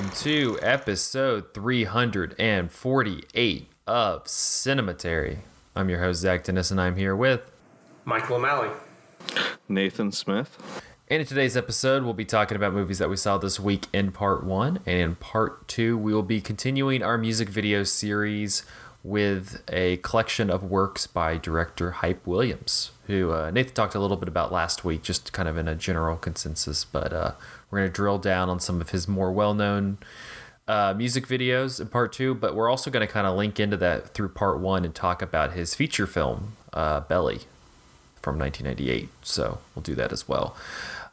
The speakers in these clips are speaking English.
welcome to episode 348 of Cinematary. I'm your host, Zach Dennis, and I'm here with Michael O'Malley, Nathan Smith. And in today's episode, we'll be talking about movies that we saw this week in part 1. And in part 2, we will be continuing our music video series with a collection of works by director Hype Williams, who Nathan talked a little bit about last week, just kind of in a general consensus. But we're going to drill down on some of his more well-known music videos in part 2. But we're also going to kind of link into that through part 1 and talk about his feature film, Belly, from 1998. So we'll do that as well.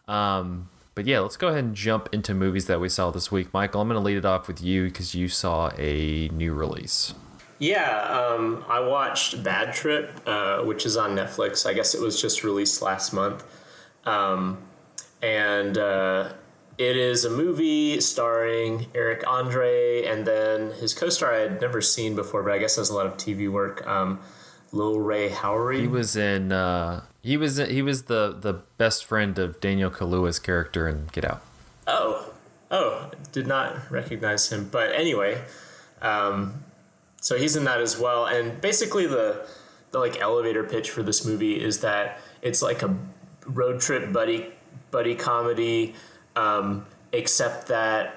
But yeah, let's go ahead and jump into movies that we saw this week. Michael, I'm going to lead it off with you because you saw a new release. Yeah, I watched Bad Trip, which is on Netflix. I guess it was just released last month. And it is a movie starring Eric Andre and then his co-star I had never seen before, but I guess has a lot of TV work, Lil Ray Howery. He was in he was the best friend of Daniel Kaluuya's character in Get Out. Oh, did not recognize him. But anyway, so he's in that as well. And basically the like elevator pitch for this movie is that it's like a road trip buddy comedy, except that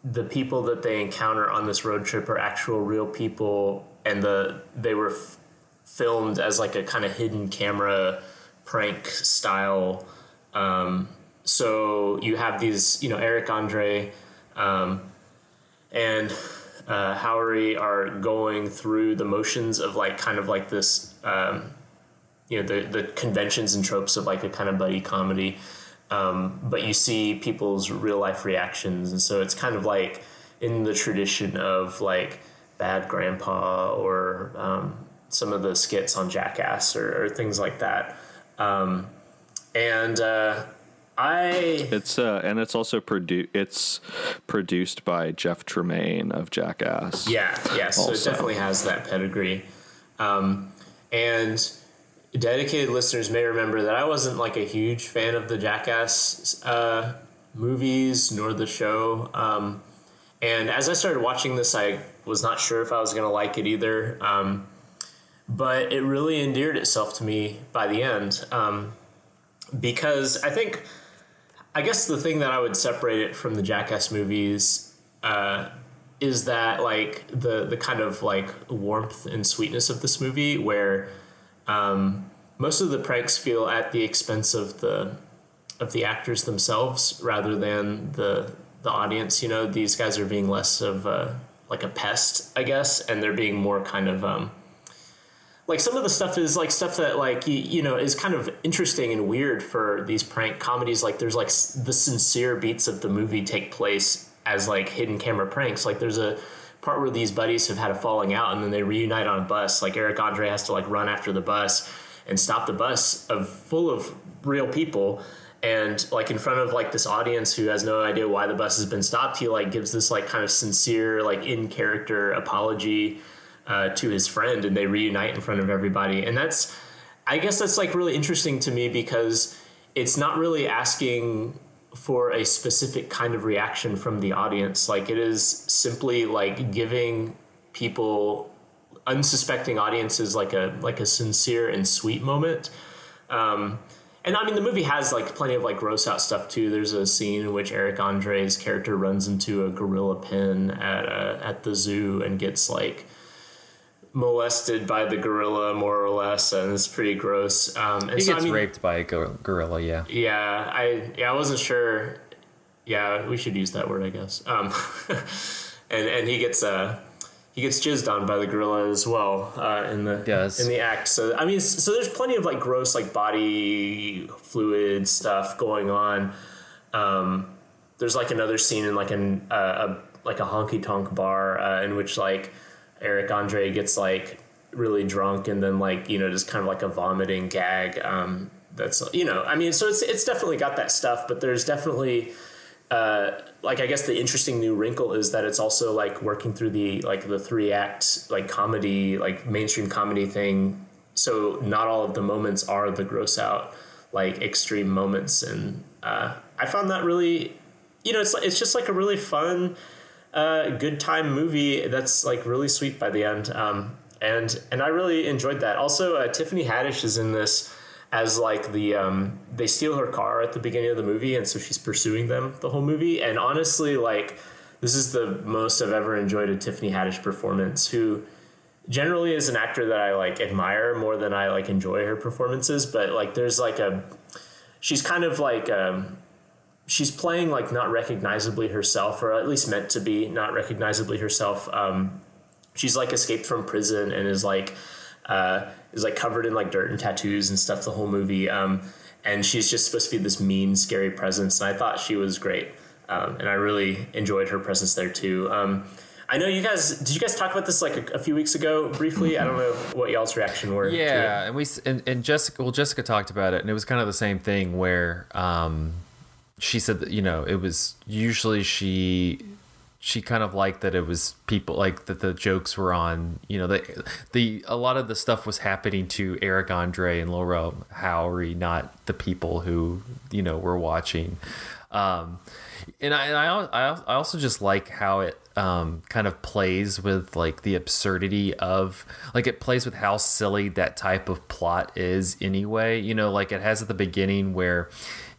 the people that they encounter on this road trip are actual real people, and they were filmed as like a kind of hidden camera prank style. So you have these, Eric Andre and Howery are going through the motions of like kind of like this, the conventions and tropes of like a kind of buddy comedy. But you see people's real life reactions. And so it's kind of like in the tradition of like Bad Grandpa or some of the skits on Jackass or things like that. It's also produced by Jeff Tremaine of Jackass. Yeah. So it definitely has that pedigree. And dedicated listeners may remember that I wasn't like a huge fan of the Jackass movies nor the show. And as I started watching this, I was not sure if I was going to like it either. But it really endeared itself to me by the end. Because I guess the thing that I would separate it from the Jackass movies is that like the kind of like warmth and sweetness of this movie, where most of the pranks feel at the expense of the actors themselves rather than the audience. These guys are being less of like a pest, I guess, and they're being more kind of like some of the stuff is like stuff that like is kind of interesting and weird for these prank comedies. Like there's like the sincere beats of the movie take place as like hidden camera pranks. Like there's a part where these buddies have had a falling out and then they reunite on a bus. Like Eric Andre has to like run after the bus and stop the bus full of real people. And like in front of like this audience who has no idea why the bus has been stopped, he like gives this like kind of sincere, like in character apology to his friend, and they reunite in front of everybody. And I guess that's like really interesting to me because it's not really asking for a specific kind of reaction from the audience. Like it is simply like giving people, unsuspecting audiences, like a sincere and sweet moment. And I mean, the movie has like plenty of like gross out stuff too. There's a scene in which Eric Andre's character runs into a gorilla pen at the zoo and gets like molested by the gorilla, more or less, and it's pretty gross. And he gets raped by a gorilla, yeah. Yeah, I wasn't sure. Yeah, we should use that word, I guess. And he gets jizzed on by the gorilla as well in the act. So I mean, so there's plenty of like gross like body fluid stuff going on. There's like another scene in like a honky tonk bar in which like Eric Andre gets like really drunk and then like just kind of like a vomiting gag. That's I mean, so it's definitely got that stuff, but there's definitely like I guess the interesting new wrinkle is that it's also like working through the 3-act like comedy, like mainstream comedy thing. So not all of the moments are the gross out like extreme moments, and I found that really it's just like a really fun, good time movie that's like really sweet by the end. And I really enjoyed that. Also, Tiffany Haddish is in this as like they steal her car at the beginning of the movie, and so she's pursuing them the whole movie. And honestly, like, this is the most I've ever enjoyed a Tiffany Haddish performance, who generally is an actor that I like admire more than I like enjoy her performances. But like, there's like she's kind of like, she's playing like not recognizably herself, or at least meant to be not recognizably herself. She's like escaped from prison and is like covered in like dirt and tattoos and stuff the whole movie. And she's just supposed to be this mean, scary presence. And I thought she was great. And I really enjoyed her presence there too. I know did you guys talk about this like a few weeks ago briefly? I don't know what y'all's reaction were. Yeah. And Jessica talked about it, and it was kind of the same thing where, she said that, it was usually she kind of liked that it was people like that the jokes were on, a lot of the stuff was happening to Eric Andre and Laura Howery, not the people who, were watching. And I also just like how it kind of plays with like the absurdity of, like, it plays with how silly that type of plot is anyway. Like it has at the beginning where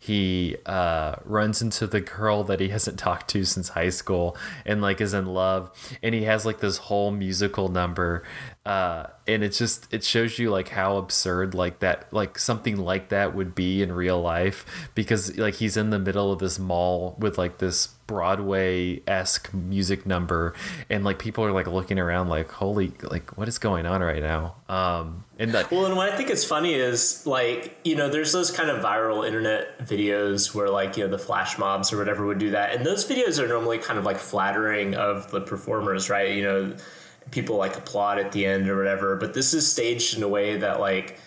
he runs into the girl that he hasn't talked to since high school and like is in love, and he has like this whole musical number, and it shows you like how absurd like that, like something like that would be in real life, because like he's in the middle of this mall with like this Broadway-esque music number, and like people are like looking around like, holy, like what is going on right now? And what I think is funny is like, there's those kind of viral internet videos where like, the flash mobs or whatever would do that. And those videos are normally kind of like flattering of the performers, right? People like applaud at the end or whatever, but this is staged in a way that like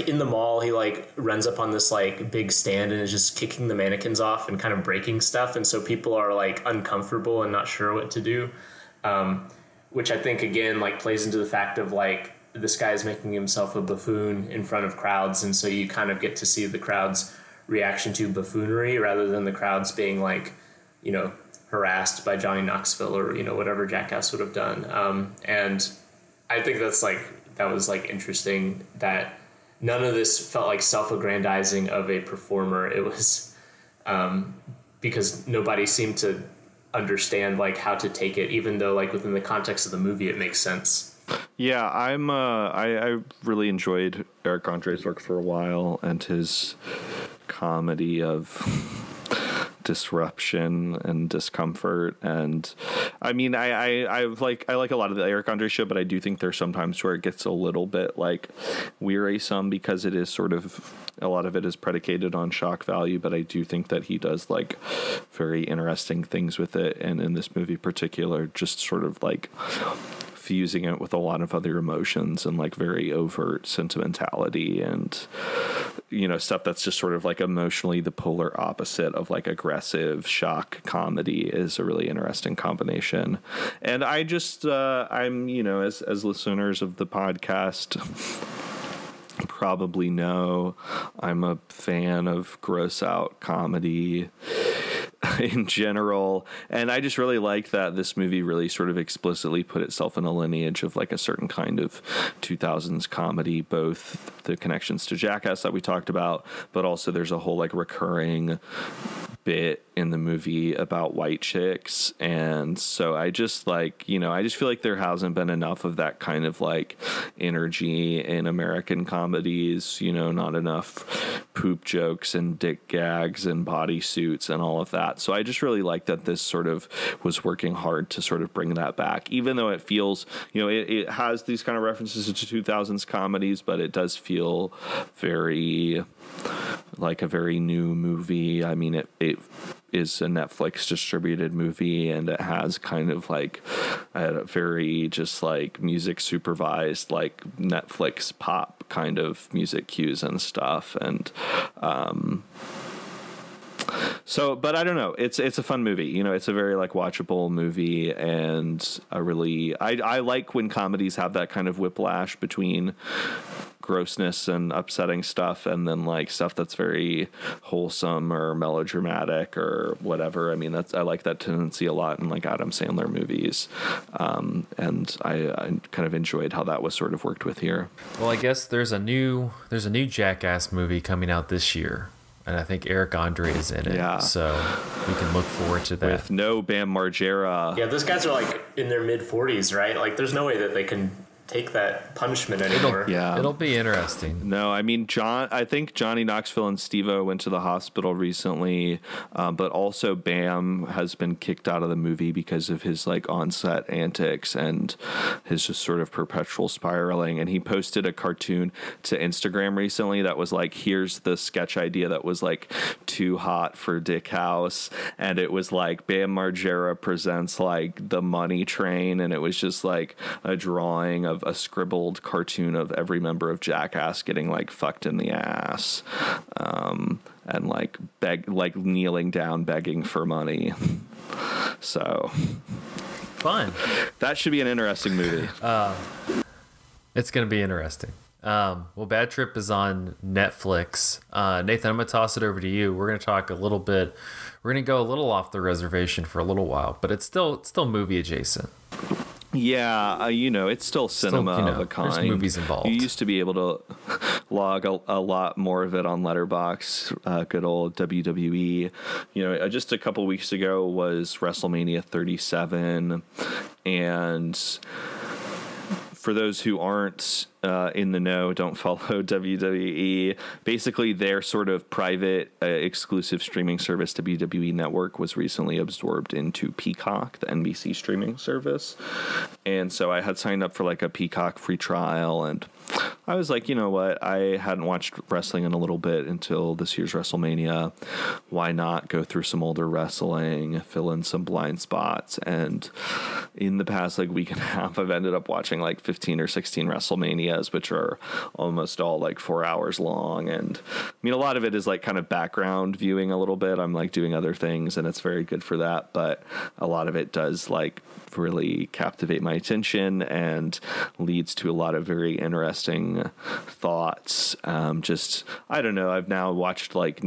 in the mall, he like runs up on this like big stand and is just kicking the mannequins off and kind of breaking stuff. And so people are like uncomfortable and not sure what to do. Which I think again, like plays into the fact of like, this guy is making himself a buffoon in front of crowds. And so you kind of get to see the crowd's reaction to buffoonery rather than the crowds being like, harassed by Johnny Knoxville or, whatever Jackass would have done. And I think that was interesting that none of this felt like self-aggrandizing of a performer. It was because nobody seemed to understand like how to take it, even though like within the context of the movie, it makes sense. Yeah, I really enjoyed Eric Andre's work for a while, and his comedy of disruption and discomfort. And I mean, I like a lot of the Eric Andre show, but I do think there's sometimes where it gets a little bit like wearisome, because it is sort of, a lot of it is predicated on shock value, but I do think that he does like very interesting things with it. And in this movie particular, just sort of like fusing it with a lot of other emotions and like very overt sentimentality and stuff that's just sort of like emotionally the polar opposite of like aggressive shock comedy is a really interesting combination. And I just I'm as listeners of the podcast probably know, I'm a fan of gross out comedy in general, and I just really like that this movie really sort of explicitly put itself in a lineage of like a certain kind of 2000s comedy, both the connections to Jackass that we talked about, but also there's a whole like recurring bit in the movie about white chicks. And so I just like, I just feel like there hasn't been enough of that kind of like energy in American comedies, not enough poop jokes and dick gags and bodysuits and all of that. So I just really like that this sort of was working hard to sort of bring that back, even though it feels, it has these kind of references to 2000s comedies, but it does feel very like a very new movie. I mean, it is a Netflix distributed movie, and it has kind of like a very just like music supervised, like Netflix pop kind of music cues and stuff. And So, but I don't know. It's a fun movie. You know, it's a very like watchable movie, and I like when comedies have that kind of whiplash between grossness and upsetting stuff and then like stuff that's very wholesome or melodramatic or whatever. I mean, I like that tendency a lot in like Adam Sandler movies, and I kind of enjoyed how that was sort of worked with here. Well, I guess there's a new Jackass movie coming out this year, and I think Eric Andre is in it. Yeah. So we can look forward to that. With no Bam Margera. Yeah, those guys are like in their mid-40s, right? Like, there's no way that they can take that punishment anymore. It'll be interesting. No, I mean, I think Johnny Knoxville and Steve-O went to the hospital recently, but also Bam has been kicked out of the movie because of his like on-set antics and his just sort of perpetual spiraling. And he posted a cartoon to Instagram recently that was like, here's the sketch idea that was like too hot for Dick House. And it was like Bam Margera presents like The Money Train. And it was just like a drawing of a scribbled cartoon of every member of Jackass getting like fucked in the ass, and like kneeling down begging for money. So Fun. that should be an interesting movie. It's going to be interesting. Well, Bad Trip is on Netflix. Nathan, I'm going to toss it over to you. We're going to talk a little bit. We're going to go a little off the reservation for a little while, but it's still movie adjacent. Yeah, you know, it's still cinema of a kind. There's movies involved. You used to be able to log a lot more of it on Letterboxd, good old WWE. You know, just a couple weeks ago was WrestleMania 37, and for those who aren't in the know, don't follow WWE. Basically, their sort of private exclusive streaming service, WWE Network, was recently absorbed into Peacock, the NBC streaming service. And so I had signed up for like a Peacock free trial, and I was like, you know what? I hadn't watched wrestling in a little bit until this year's WrestleMania. Why not go through some older wrestling, fill in some blind spots? And in the past like week and a half, I've ended up watching like 15 or 16 WrestleManias, which are almost all like 4 hours long. And I mean, a lot of it is like kind of background viewing a little bit. I'm like doing other things, and it's very good for that. But a lot of it does like really captivate my attention and leads to a lot of very interesting thoughts. Just, I don't know, I've now watched like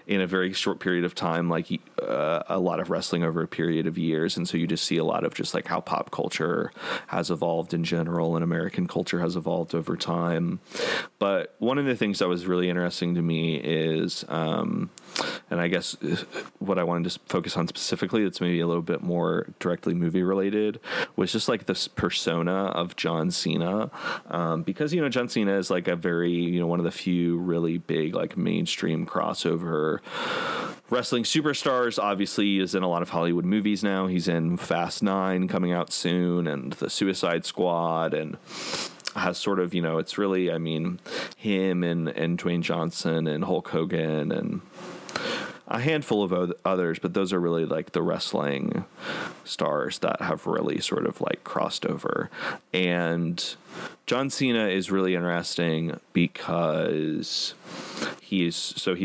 in a very short period of time, like a lot of wrestling over a period of years. And so you just see a lot of just like how pop culture has evolved in general and American culture has evolved over time. But one of the things that was really interesting to me is, and I guess what I wanted to focus on specifically, that's maybe a little bit more directly movie related, was just like this persona of John Cena. Because, you know, John Cena is like a very, you know, one of the few really big, like mainstream crossover wrestling superstars. Obviously, he is in a lot of Hollywood movies now. He's in Fast 9 coming out soon, and The Suicide Squad, and has sort of, you know, it's really, I mean, him and Dwayne Johnson and Hulk Hogan and a handful of others, but those are really like the wrestling stars that have really sort of like crossed over. And John Cena is really interesting because he's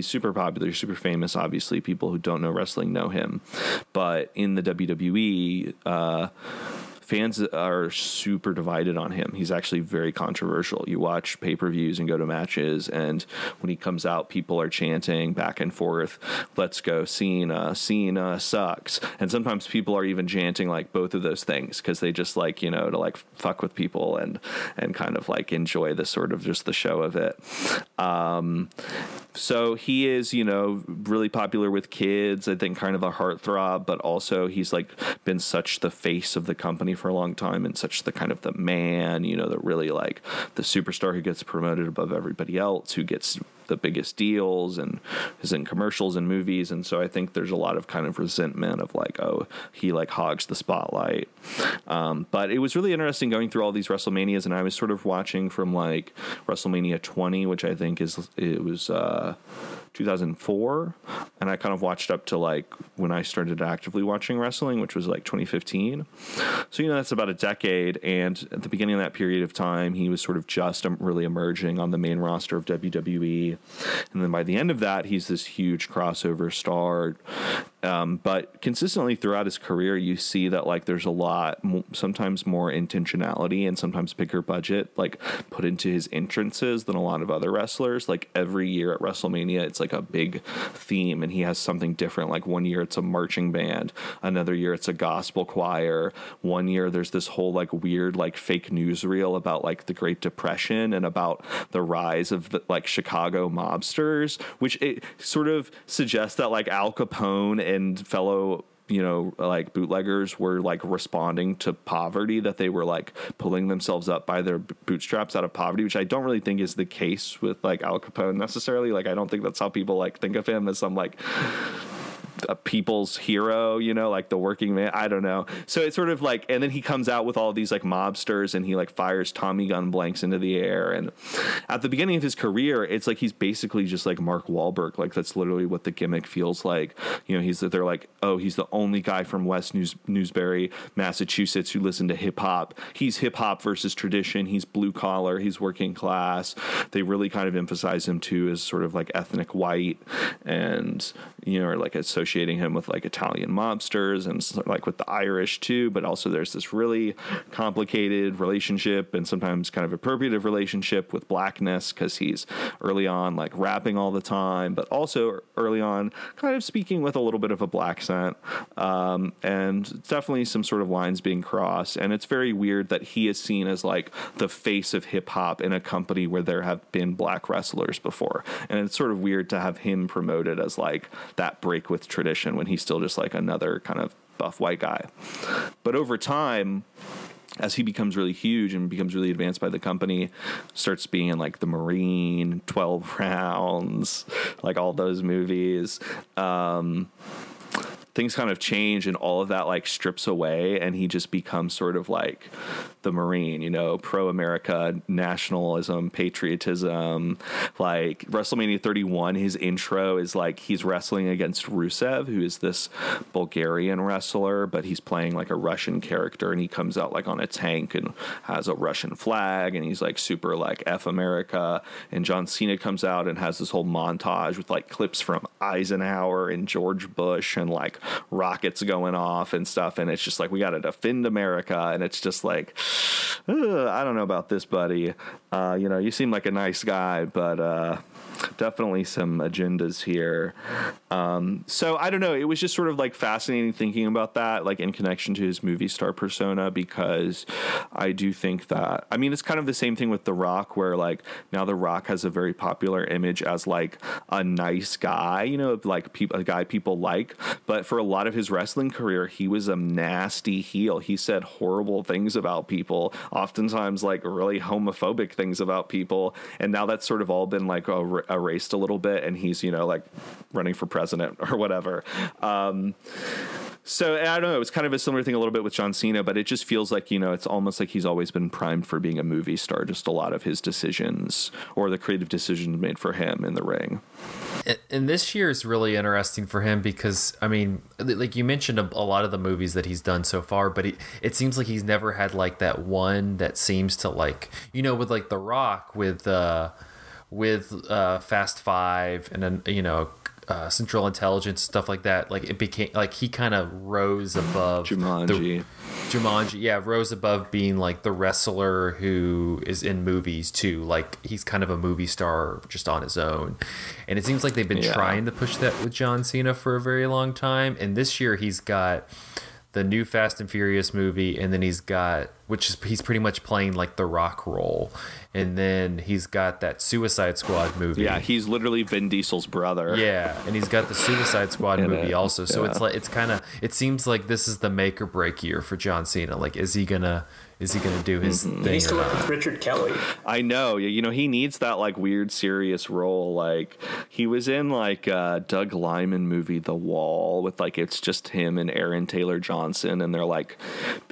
super popular, super famous. Obviously, people who don't know wrestling know him, but in the WWE, fans are super divided on him. He's actually very controversial. You watch pay-per-views and go to matches, and when he comes out, people are chanting back and forth, "Let's go Cena, Cena sucks." And sometimes people are even chanting like both of those things because they just like, you know, to like fuck with people and kind of like enjoy the sort of just the show of it. So he is, you know, really popular with kids, I think kind of a heartthrob, but also he's like been such the face of the company for a long time and such the kind of the man, you know, that really like the superstar who gets promoted above everybody else, who gets the biggest deals and is in commercials and movies. And so I think there's a lot of kind of resentment of like, oh, he like hogs the spotlight. But it was really interesting going through all these WrestleManias, and I was sort of watching from like WrestleMania 20, which I think was 2004, and I kind of watched up to like when I started actively watching wrestling, which was like 2015. So, you know, that's about a decade. And at the beginning of that period of time, he was sort of just really emerging on the main roster of WWE. And then by the end of that, he's this huge crossover star. But consistently throughout his career, you see that like there's a lot, sometimes more intentionality and sometimes bigger budget, like put into his entrances than a lot of other wrestlers. Like every year at WrestleMania, it's like a big theme, and he has something different. Like one year it's a marching band, another year it's a gospel choir. One year there's this whole like weird like fake newsreel about like the Great Depression and about the rise of the, like Chicago mobsters, which it sort of suggests that like Al Capone and fellow, you know, like bootleggers were like responding to poverty, that they were like pulling themselves up by their bootstraps out of poverty, which I don't really think is the case with like Al Capone necessarily. Like I don't think that's how people like think of him, as some like a people's hero, you know, like the working man. I don't know. So it's sort of like, and then he comes out with all of these like mobsters, and he like fires Tommy gun blanks into the air. And at the beginning of his career, it's like he's basically just like Mark Wahlberg. Like that's literally what the gimmick feels like. You know, they're like, oh, he's the only guy from West Newsbury, Massachusetts who listened to hip hop. He's hip hop versus tradition. He's blue collar. He's working class. They really kind of emphasize him too as sort of like ethnic white, and you know, or like associating him with like Italian mobsters and like with the Irish too. But also there's this really complicated relationship, and sometimes kind of appropriative relationship, with blackness, because he's early on like rapping all the time, but also early on kind of speaking with a little bit of a black accent, and definitely some sort of lines being crossed. And it's very weird that he is seen as like the face of hip hop in a company where there have been black wrestlers before, and it's sort of weird to have him promoted as like that break with tradition when he's still just like another kind of buff white guy. But over time, as he becomes really huge and becomes really advanced by the company, starts being in like The Marine, 12 Rounds, like all those movies, things kind of change, and all of that like strips away, and he just becomes sort of like the Marine, you know, pro-America, nationalism, patriotism. Like WrestleMania 31, his intro is like he's wrestling against Rusev, who is this Bulgarian wrestler, but he's playing like a Russian character, and he comes out like on a tank and has a Russian flag, and he's like super like F America. And John Cena comes out and has this whole montage with like clips from Eisenhower and George Bush and like rockets going off and stuff, and it's just like, we got to defend America. And it's just like, I don't know about this, buddy. You know, you seem like a nice guy, but definitely some agendas here. So I don't know, it was just sort of like fascinating thinking about that, like in connection to his movie star persona, because I do think that, I mean, it's kind of the same thing with The Rock, where like now The Rock has a very popular image as like a nice guy, you know, like a guy people like. But for a lot of his wrestling career, he was a nasty heel. He said horrible things about people, oftentimes like really homophobic things about people. And now that's sort of all been like erased a little bit, and he's, you know, like running for president or whatever. So I don't know, it's kind of a similar thing a little bit with John Cena, but it just feels like, you know, it's almost like he's always been primed for being a movie star. Just a lot of his decisions, or the creative decisions made for him in the ring. And this year is really interesting for him because, I mean, like you mentioned a lot of the movies that he's done so far, but it seems like he's never had like that one that seems to like, you know, with like The Rock with Fast Five and then, you know, Central Intelligence, stuff like that. Like it became like he kind of rose above Jumanji, yeah, rose above being like the wrestler who is in movies too. Like he's kind of a movie star just on his own. And it seems like they've been trying to push that with John Cena for a very long time. And this year he's got the new Fast and Furious movie, and then he's pretty much playing like the Rock role, and then he's got that Suicide Squad movie. Yeah, he's literally Vin Diesel's brother. Yeah, and he's got the Suicide Squad movie also. So it's like it seems like this is the make or break year for John Cena. Like, is he gonna do his thing? He needs to work with Richard Kelly. I know. You know, he needs that like weird serious role. Like he was in like Doug Liman movie The Wall with like, it's just him and Aaron Taylor Johnson, and they're like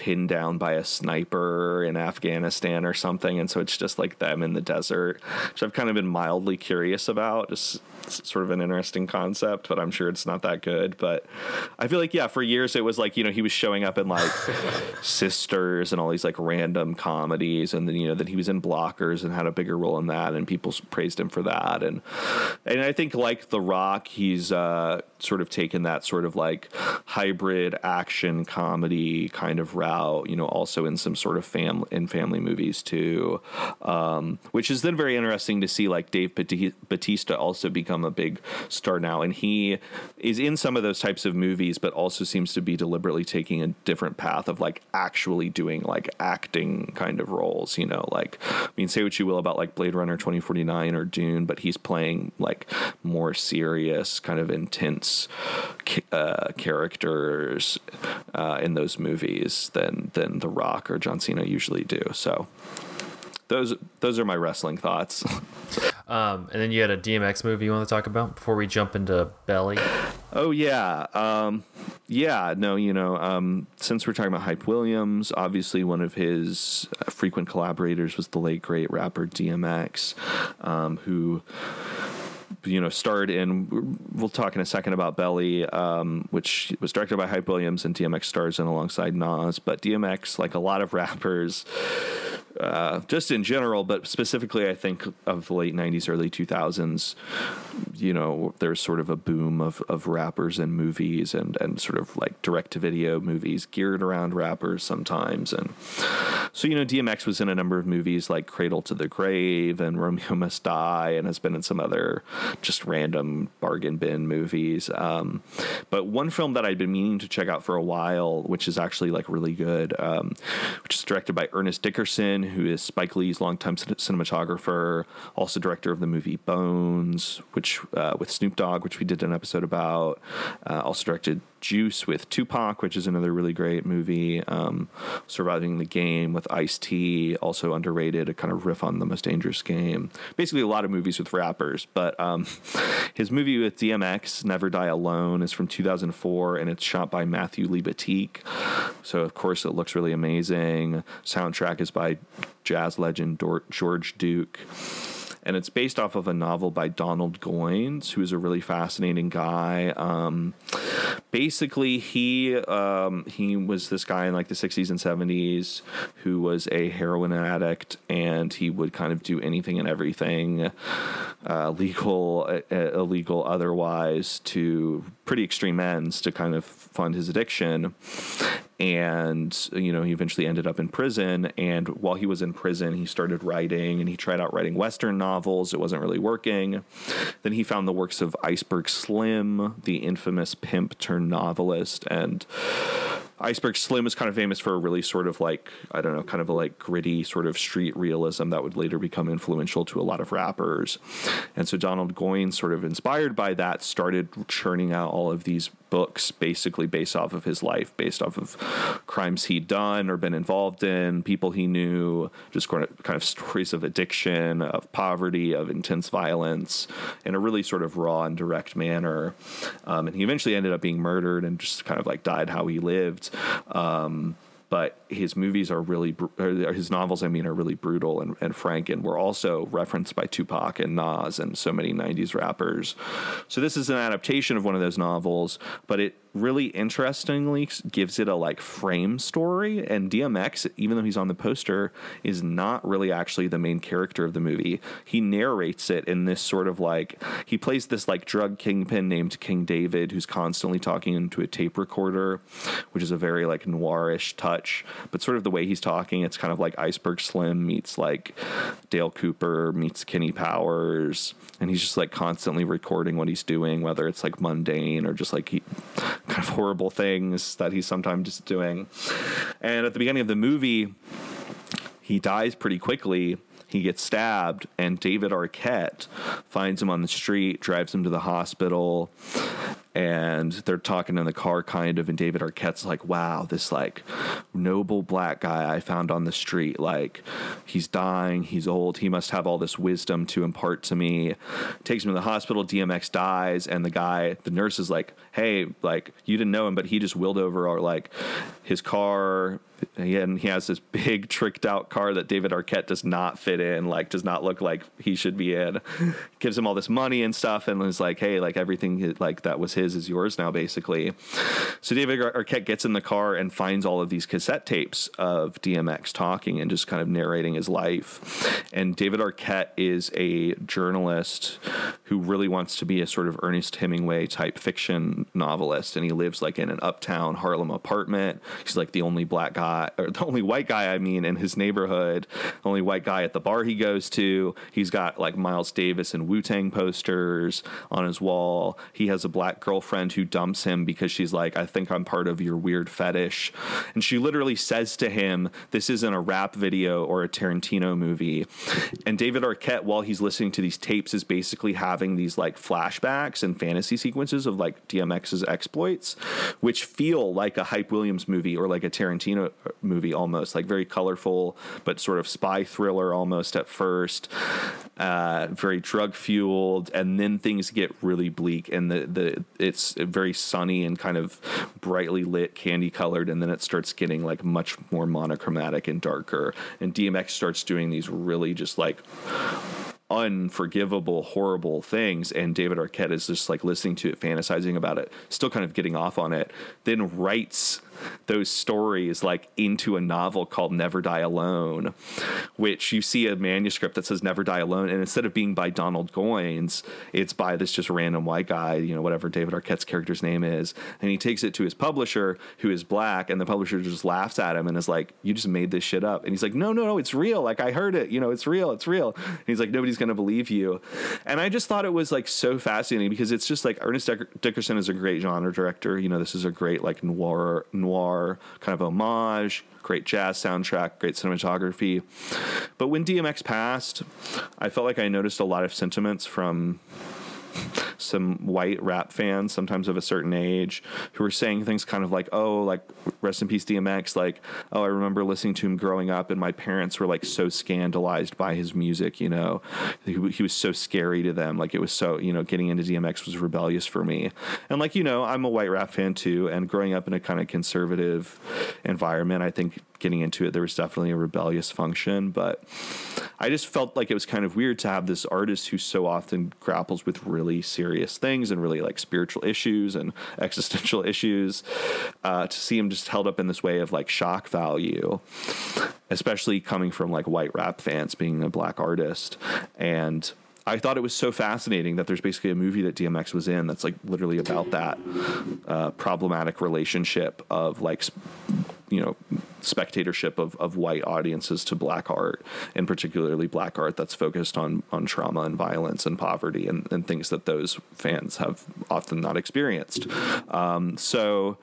pinned down by a sniper in Afghanistan or something, and so it's just like them in the desert, which I've kind of been mildly curious about. Just sort of an interesting concept, but I'm sure it's not that good. But I feel like, yeah, for years it was like, he was showing up in like Sisters and all these like random comedies, and then that he was in Blockers and had a bigger role in that, and people praised him for that. And I think like The Rock, he's sort of taken that sort of like hybrid action comedy kind of route, also in some sort of family movies too, which is then very interesting to see like Dave Bautista also become a big star now, and he is in some of those types of movies, but also seems to be deliberately taking a different path of like actually doing like acting kind of roles. Like, I mean, say what you will about like Blade Runner 2049 or Dune, but he's playing like more serious, kind of intense characters in those movies than The Rock or John Cena usually do. So those are my wrestling thoughts. And then you had a DMX movie you want to talk about before we jump into Belly? Oh, yeah. Since we're talking about Hype Williams, obviously one of his frequent collaborators was the late, great rapper DMX, who starred in, we'll talk in a second about Belly, which was directed by Hype Williams and DMX stars in alongside Nas. But DMX, like a lot of rappers, just in general, but specifically I think of the late 90s, early 2000s, there's sort of a boom of rappers and movies and sort of like direct-to-video movies geared around rappers sometimes. And so, DMX was in a number of movies like Cradle to the Grave and Romeo Must Die, and has been in some other just random bargain bin movies. But one film that I'd been meaning to check out for a while, which is actually like really good, which is directed by Ernest Dickerson, who is Spike Lee's longtime cinematographer, also director of the movie Bones, which with Snoop Dogg, which we did an episode about, also directed Juice with Tupac, which is another really great movie, Surviving the Game with Ice-T, also underrated, a kind of riff on The Most Dangerous Game. Basically a lot of movies with rappers, but his movie with DMX, Never Die Alone, is from 2004, and it's shot by Matthew Libatique, so of course it looks really amazing. Soundtrack is by jazz legend George Duke. And it's based off of a novel by Donald Goines, who is a really fascinating guy. Basically, he was this guy in like the 60s and 70s who was a heroin addict, and he would kind of do anything and everything, legal, illegal, otherwise, to pretty extreme ends to kind of fund his addiction. And, he eventually ended up in prison. And while he was in prison, he started writing, and he tried out writing Western novels. It wasn't really working. Then he found the works of Iceberg Slim, the infamous pimp turned novelist. And Iceberg Slim was kind of famous for a really sort of like, I don't know, kind of a like gritty sort of street realism that would later become influential to a lot of rappers. And so Donald Goines, sort of inspired by that, started churning out all of these books basically based off of his life, based off of crimes he'd done or been involved in, people he knew, just kind of stories of addiction, of poverty, of intense violence in a really sort of raw and direct manner. And he eventually ended up being murdered and just kind of like died how he lived. But his movies are really, his novels, are really brutal and frank, and were also referenced by Tupac and Nas and so many 90s rappers. So this is an adaptation of one of those novels, but it really interestingly gives it a like frame story, and DMX, even though he's on the poster, is not really actually the main character of the movie. He narrates it in this sort of like, he plays this like drug kingpin named King David, who's constantly talking into a tape recorder, which is a very like noirish touch, but sort of the way he's talking, it's kind of like Iceberg Slim meets like Dale Cooper meets Kenny Powers, and he's just like constantly recording what he's doing, whether it's like mundane or just like kind of horrible things that he's sometimes just doing. And at the beginning of the movie, he dies pretty quickly. He gets stabbed, and David Arquette finds him on the street, drives him to the hospital, and they're talking in the car kind of, and David Arquette's like, wow, this like noble black guy I found on the street, like he's dying, he's old, he must have all this wisdom to impart to me. Takes him to the hospital, DMX dies, and the nurse is like, hey, like you didn't know him, but he just willed over our like his car and he has this big tricked out car that David Arquette does not fit in, like does not look like he should be in. Gives him all this money and stuff, and is like, hey, like everything like that was his is yours now, basically. So David Arquette gets in the car and finds all of these cassette tapes of DMX talking and just kind of narrating his life. And David Arquette is a journalist who really wants to be a sort of Ernest Hemingway type fiction novelist, and he lives like in an uptown Harlem apartment. He's like the only black guy, or the only white guy, I mean, in his neighborhood, only white guy at the bar he goes to. He's got like Miles Davis and Wu-Tang posters on his wall. He has a black girlfriend who dumps him because she's like, I think I'm part of your weird fetish. And she literally says to him, this isn't a rap video or a Tarantino movie. And David Arquette, while he's listening to these tapes, is basically having these like flashbacks and fantasy sequences of like DMX's exploits, which feel like a Hype Williams movie or like a Tarantino movie almost, like very colorful but sort of spy thriller almost at first, very drug fueled, and then things get really bleak, and it's very sunny and kind of brightly lit, candy colored, and then it starts getting like much more monochromatic and darker, and DMX starts doing these really just like unforgivable, horrible things, and David Arquette is just like listening to it, fantasizing about it, still kind of getting off on it, then writes those stories like into a novel called Never Die Alone, which you see a manuscript that says Never Die Alone, and instead of being by Donald Goines, it's by this just random white guy, you know, whatever David Arquette's character's name is, and he takes it to his publisher, who is black, and the publisher just laughs at him and is like, you just made this shit up. And he's like, no, it's real, like I heard it, you know, it's real. And he's like, nobody's gonna believe you. And I just thought it was like so fascinating, because it's just like Ernest Dickerson is a great genre director, you know, this is a great like noir kind of homage, great jazz soundtrack, great cinematography. But when DMX passed, I felt like I noticed a lot of sentiments from some white rap fans, sometimes of a certain age, who were saying things kind of like, oh, like, rest in peace DMX, like, oh, I remember listening to him growing up and my parents were like so scandalized by his music, you know, he was so scary to them, like it was so, you know, getting into DMX was rebellious for me. And like, you know, I'm a white rap fan too, and growing up in a kind of conservative environment, I think getting into it, there was definitely a rebellious function, but I just felt like it was kind of weird to have this artist who so often grapples with really serious things and really like spiritual issues and existential issues, to see him just held up in this way of like shock value, especially coming from like white rap fans, being a black artist. And I thought it was so fascinating that there's basically a movie that DMX was in that's like literally about that problematic relationship of like, you know, spectatorship of white audiences to black art, and particularly black art that's focused on trauma and violence and poverty and things that those fans have often not experienced. So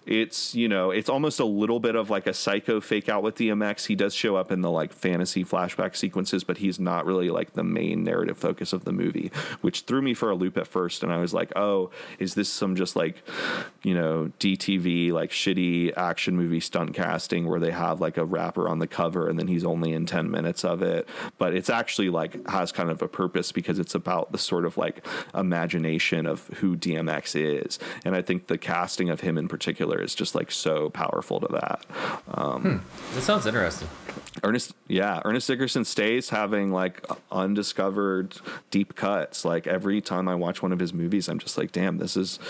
it's, you know, it's almost a little bit of like a Psycho fake out with DMX. He does show up in the like fantasy flashback sequences, but he's not really like the main narrative focus of the movie, which threw me for a loop at first. And I was like, oh, is this some just like, you know, DTV like shitty action movie stunt casting where they have like a rapper on the cover and then he's only in 10 minutes of it? But it's actually like has kind of a purpose, because it's about the sort of like imagination of who DMX is. And I think the casting of him in particular is just like so powerful to that. That sounds interesting. Ernest Dickerson stays having like undiscovered deep cuts. Like every time I watch one of his movies, I'm just like, damn, this is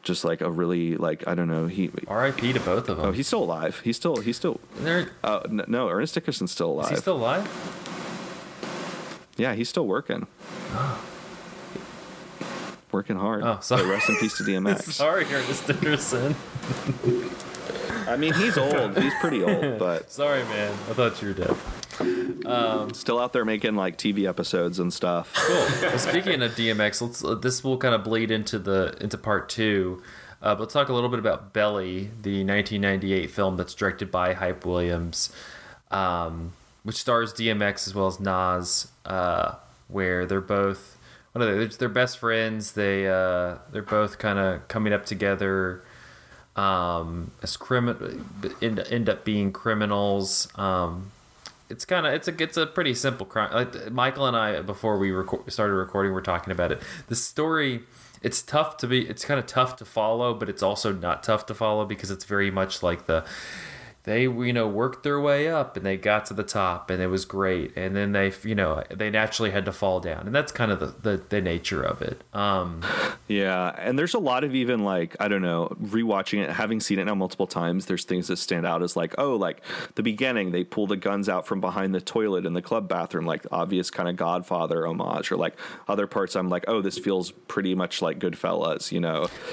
just like a really like, I don't know. R.I.P. to both of them. Oh, he's still alive. He's still. No, Ernest Dickerson's still alive. Is he still alive? Yeah, he's still working. Working hard. Oh, sorry. So rest in peace to DMX. Sorry, Ernest Dickerson. I mean, he's old. He's pretty old, but sorry, man. I thought you were dead. Still out there making like TV episodes and stuff. Cool. Well, speaking of DMX, this will kind of bleed into part two. Let's talk a little bit about Belly, the 1998 film that's directed by Hype Williams, which stars DMX as well as Nas, where they're both. They're best friends. They're both kind of coming up together as end up being criminals. it's a pretty simple crime. Like Michael and I, before we started recording, we're talking about it. The story, it's kind of tough to follow, but it's also not tough to follow because it's very much like they worked their way up and they got to the top and it was great, and then they naturally had to fall down, and that's kind of the nature of it. Yeah, and there's a lot of, even like, I don't know, rewatching it, having seen it now multiple times, there's things that stand out as like, oh, like the beginning, they pull the guns out from behind the toilet in the club bathroom, like obvious kind of Godfather homage, or like other parts I'm like, oh, this feels pretty much like Goodfellas,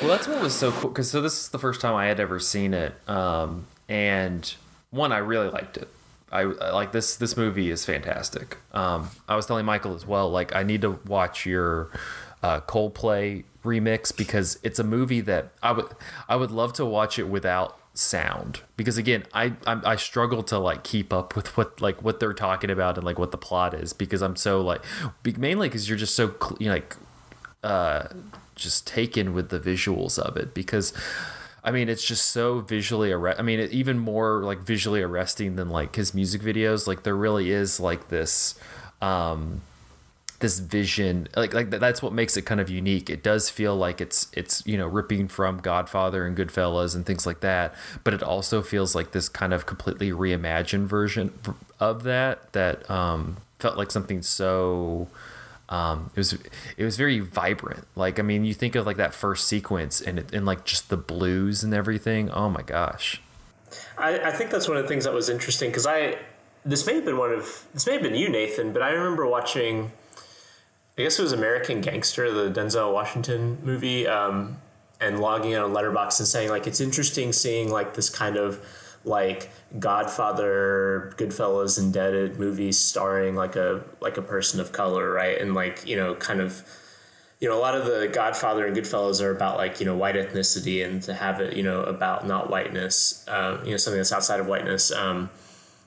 Well, that's what was so cool, because this is the first time I had ever seen it. And one, I really liked it. I like this movie is fantastic. I was telling Michael as well, like, I need to watch your Coldplay remix, because it's a movie that I would love to watch it without sound, because again, I struggle to like keep up with what they're talking about and like what the plot is, because I'm so like, mainly because you're just so just taken with the visuals of it, because I mean, it's just so visually even more like visually arresting than like his music videos. Like, there really is like this this vision, like that's what makes it kind of unique. It does feel like it's ripping from Godfather and Goodfellas and things like that, but it also feels like this kind of completely reimagined version of that felt like something so it was very vibrant. Like, I mean, you think of like that first sequence and like just the blues and everything. Oh my gosh. I think that's one of the things that was interesting, because this may have been you, Nathan, but I remember watching, I guess it was American Gangster, the Denzel Washington movie, and logging on Letterboxd and saying like, it's interesting seeing like this kind of like Godfather, Goodfellas, indebted movies starring like a person of color, right? And like, kind of, a lot of the Godfather and Goodfellas are about like, white ethnicity, and to have it, about not whiteness, something that's outside of whiteness,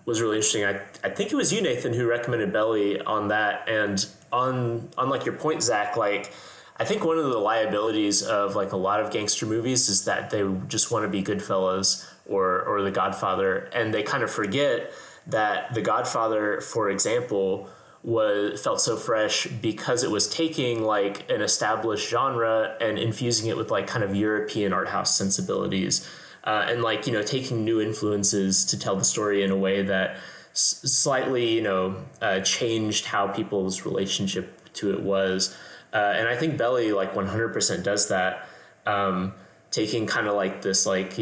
was really interesting. I think it was you, Nathan, who recommended Belly on that. And on like your point, Zach, like, I think one of the liabilities of like a lot of gangster movies is that they just want to be Goodfellas or The Godfather, and they kind of forget that The Godfather, for example, felt so fresh because it was taking like an established genre and infusing it with like kind of European art house sensibilities, and like taking new influences to tell the story in a way that slightly changed how people's relationship to it was. And I think Belly like 100% does that, taking kind of like this like,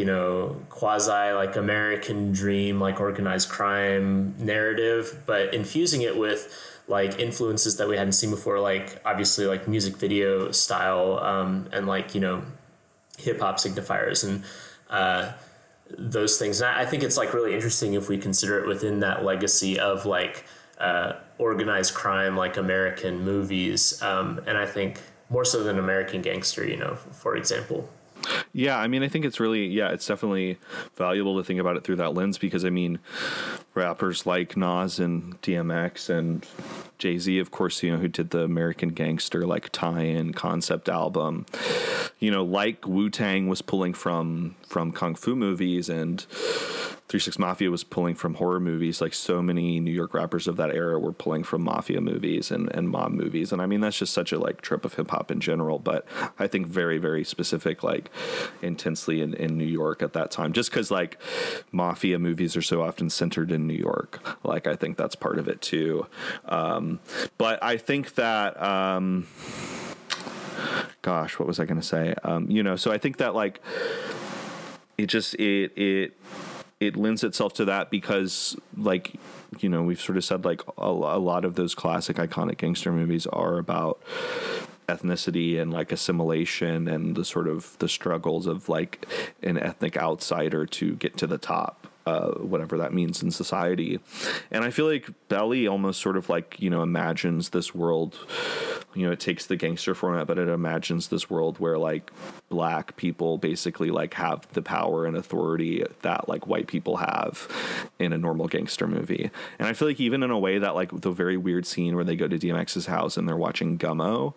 quasi like American dream, like organized crime narrative, but infusing it with like influences that we hadn't seen before, like obviously like music video style, and like, hip hop signifiers and those things. And I think it's like really interesting if we consider it within that legacy of like organized crime, like American movies. And I think more so than American Gangster, for example. Yeah, I mean, I think it's really, it's definitely valuable to think about it through that lens, because I mean, rappers like Nas and DMX and Jay-Z, of course, who did the American Gangster like tie-in concept album, like Wu-Tang was pulling from Kung Fu movies, and 3 6 Mafia was pulling from horror movies. Like, so many New York rappers of that era were pulling from mafia movies and mob movies. And I mean, that's just such a like trope of hip hop in general, but I think very, very specific, like intensely in New York at that time, just because like mafia movies are so often centered in New York. Like, I think that's part of it too. But I think that, gosh, what was I going to say? So I think that like, it lends itself to that because, like, we've sort of said like a lot of those classic iconic gangster movies are about ethnicity and like assimilation and the sort of the struggles of like an ethnic outsider to get to the top, whatever that means in society. And I feel like Belly almost sort of like, imagines this world, it takes the gangster format, but it imagines this world where like black people basically like have the power and authority that like white people have in a normal gangster movie. And I feel like even in a way that like the very weird scene where they go to DMX's house and they're watching Gummo,